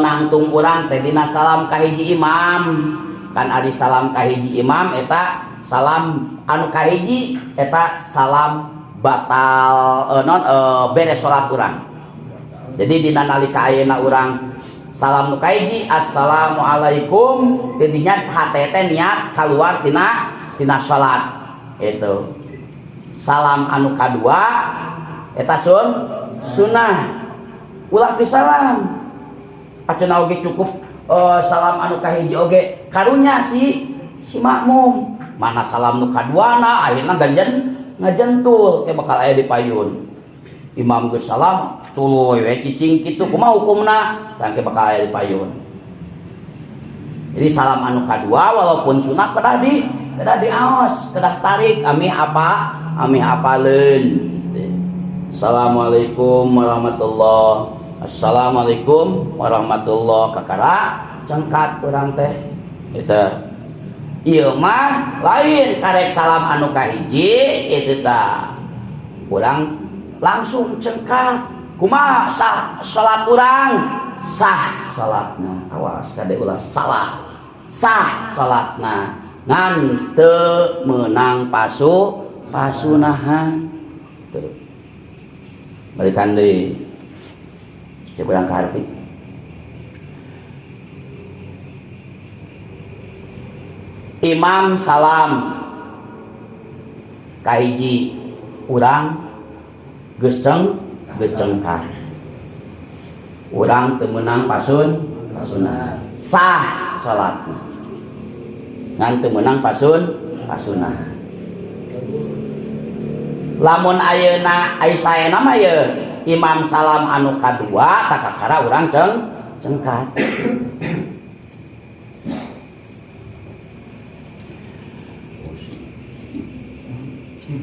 Speaker 1: nangtung urang teh dina salam kahiji imam. Kan ari salam kahiji imam eta salam anu kahiji eta salam batal beres salat urang. Jadi dina nalika ayeuna urang salam nu kahiji assalamualaikum intinya hate teh niat kaluar tina salat. Itu salam anu kadua eta sunnah ulah ti salam aceuna oge cukup salam anu kahiji oge karunya si makmum. Mana salam nu kaduana akhirna ngajentul teh bakal aya di payun. Imam geus salam tuluy we cicing kitu kumaha hukumna tangke bakal aya di payun. Jadi salam anu kadua walaupun sunah kedah diaos, kedah tarik ami apaleun. Assalamualaikum warahmatullahi. Assalamualaikum warahmatullahi kakara cengkat urang teh Itu ieu mah lain karek salam anu kahiji itu tah urang langsung cengkat kumaha sah salat urang sah salatna awas kade ulah salah sah salatna ngan teu meunang pasunahan tuh balikan deui cek urang ka harti imam salam kahiji urang geus cengkat urang teu meunang pasunah sah salatna ngan teu meunang pasunah lamun ayeuna ai saena mah ye imam salam anu kadua takakara urang cengkat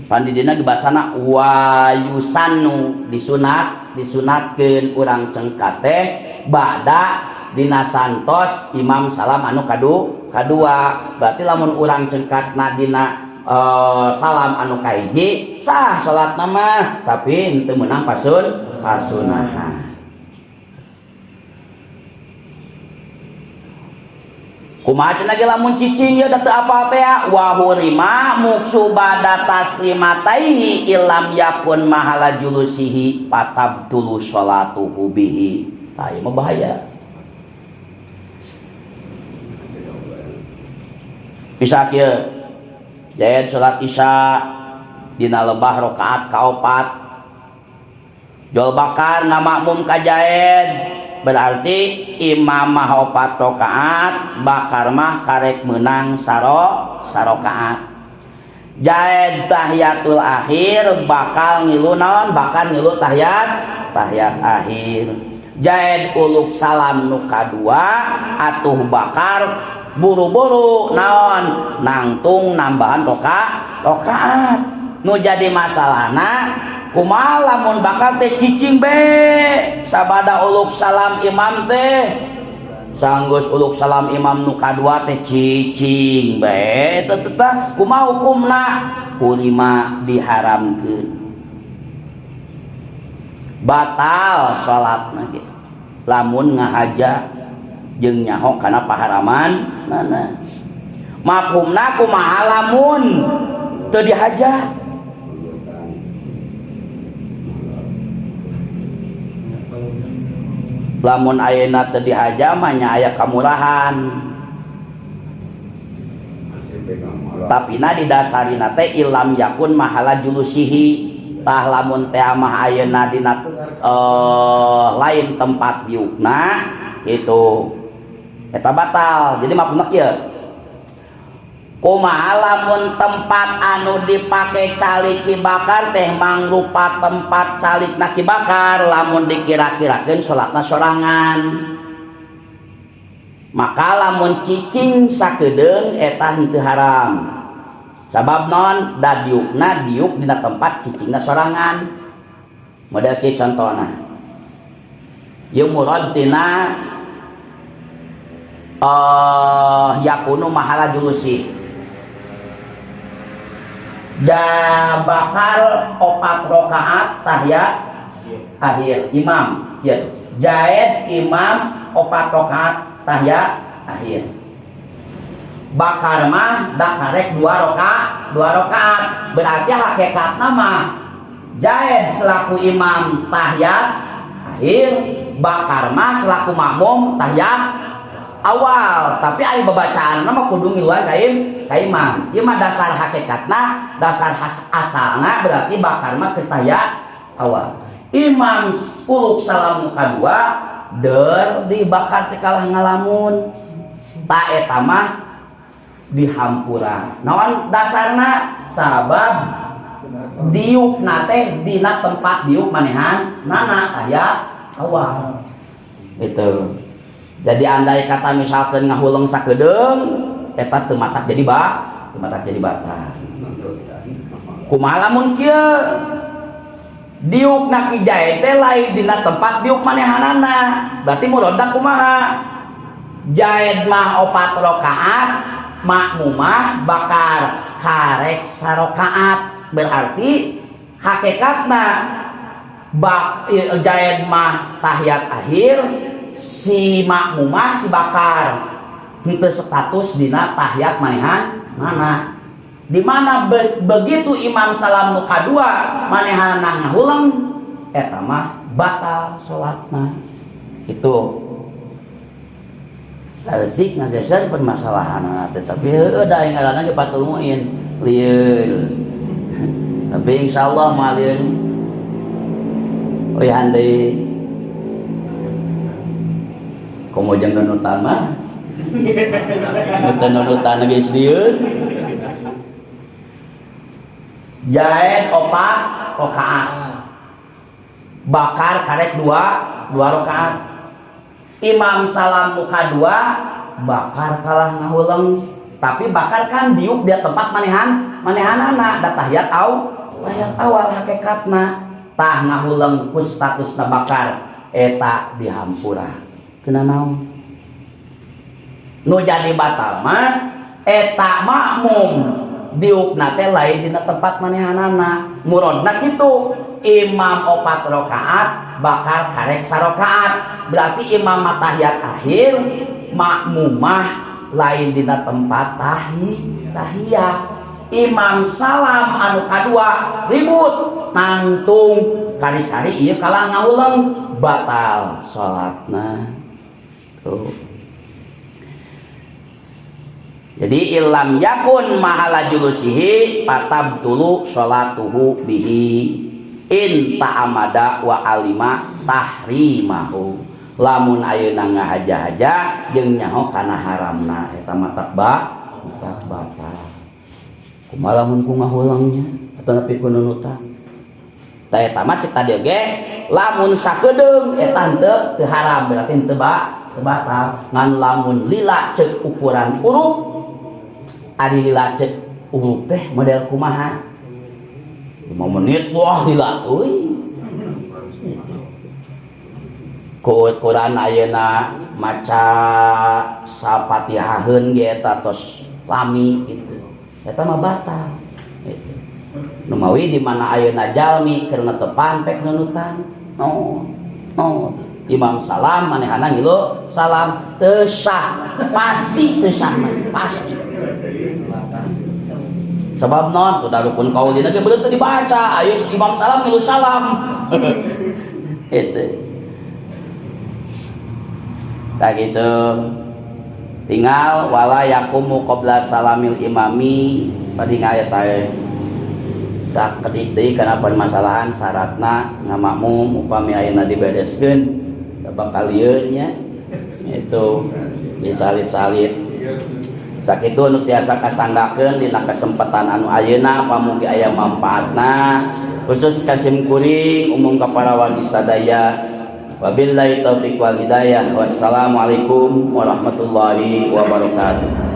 Speaker 1: pandidina gebasana wayusanu disunatkeun urang cengkat teh bada dina santos imam salam anu kadua berarti lamun urang cengkatna dina salam anu kahiji sah salatna mah tapi henteu meunang pasunahan kumaha cenah ge lamun cicing ieu da teu apal teh wa hurima muksu bada taslimataihi illam yakun mahala julusihi patabtulu sholatuhu bihi tah ieu mah bahaya bisa kieu jaed salat isya dina lebah rakaat kaopat jol bakar ngamakmum ka jaed berarti imam mah 4 rakaat bakar mah karek menang sarokaat jaed tahiyatul akhir bakal ngilu naon bakal ngilu tahiyat akhir jaed uluk salam nu kadua atuh bakar buru-buru naon nangtung nambahan rakaat nu jadi masalahna kumaha lamun bakal teh cicing be sabada uluk salam imam teh sanggeus uluk salam imam nu kadua teh cicing be tetep kumaha hukumna kulima diharamkeun batal salatna ge lamun ngahaja jeung nyaho kana paharaman mana mafhumna kumaha lamun teu dihaja lamun ayeuna teu dihaja mah nya aya kamurahan tapina didasarina teh ilam yakun mahala julusihi tah lamun teh mah ayeuna dina lain tempat diukna itu eta batal jadi mafhumna kieu kumaha lamun tempat anu dipake caliki bakar teh mangrupa tempat calikna ki bakar lamun dikira-kirakeun salatna sorangan maka lamun cicing sakedeung eta henteu haram sabab non da diukna diuk dina tempat cicingna sorangan model kieu contona ieu murad tina yakunu mahala julusi ja bakal 4 rakaat tahiyat akhir imam ya jaed imam 4 rakaat tahiyat akhir bakar mah da karek 2 rakaat berarti hakikatna mah jaed selaku imam tahiyat akhir bakar mah selaku makmum tahiyat awal tapi ari babacaan mah kudu ngiluan ka imam ieu mah dasar hakikatna dasar asalna berarti bakar mah ke tahiyat awal imam uluk salam kadua der dibakar teh kalah ngalamun ta eta mah dihampura naon dasarna sabab diukna teh dina tempat diuk manehan nana tahiyat awal itu. Jadi andai kata misalkan ngahuleng sakedeung eta teu matak jadi batal. Kumaha lamun kieu? Diukna ki jae teh lain dina tempat diuk manehanana. Berarti murodak kumaha?
Speaker 3: jaed mah 4 rakaat, makmumah bakal karek sarakaat. Berarti hakikatna jaed mah tahiyat akhir, si makmumah si bakal henteu status dina tahiyat manehan mana. Di mana begitu imam salam nu kadua manehanna ngahulang eta mah batal salatna. Itu saeutik ngageser permasalahan tetapi da ing ngaranna ge patulmuin lieur. Tapi insyaallah mah lieur. Oi handai komo jeung nunutan mah. Nunutan geus lieur. Jaed 4 rakaat. Bakar karek 2 rakaat. Imam salam muka 2, bakar kalah ngahulang. Tapi bakar kan diuk dia tempat manehanana da tahiyat awal hakikatna. Tah ngahulang ku statusna bakar eta dihampura. Keuna naon? Nu jadi batal mah eta makmum diukna teh lain dina tempat manehanana. Murodna kitu. Imam 4 rakaat bakal karek sarakaat. Berarti imam tahiyat akhir, makmumah lain dina tempat tahiyat. Imam salam anu kadua ribut nangtung kari-kari ieu kalah ngaulang batal salatna. Tuh. Jadi ilam yakun mahala julusihi patabtulu sholatuhu bihi in ta'amada wa alima tahrimahu. Lamun ayeuna ngahaja-haja jeung nyaho kana haramna eta mah tak batal. Kumaha lamun ku ngahulangnya atawa nepi ku nunutan. Da eta mah cek tadi oge lamun sakedeung eta henteu teu haram berarti henteu batal. Ngan lamun lila cek ukuran huruf ari lila cek huruf teh model kumaha? 5 menit wah lila teuy. Quran ayeuna maca sapatihaheun ge eta tos lami kitu. Eta mah batal. Gitu. Nu mawi di mana ayeuna jalmi keur netepan pek nunutan. Imam salam manehana ngilu salam teu sah. Pasti teu sah, pasti. Sebab non kudu rukun qaulina ge beuleuh teu dibaca. Ayo imam salam ngilu salam. Itu. Tak gitu. Tinggal wala yakumu qabla salamil imami padi ngayat aya sakedik deui kana permasalahan syaratna ngamakmum upami ayeuna dibereskeun bakal ieu nya itu disalit-salit sakitu nu tiasa kasanggakeun dina kesempatan anu ayeuna pamugi aya manfaatna khusus kasim kuring umum ka para wargi sadaya. Wabillahi taufiq wal hidayah. Wassalamualaikum warahmatullahi wabarakatuh.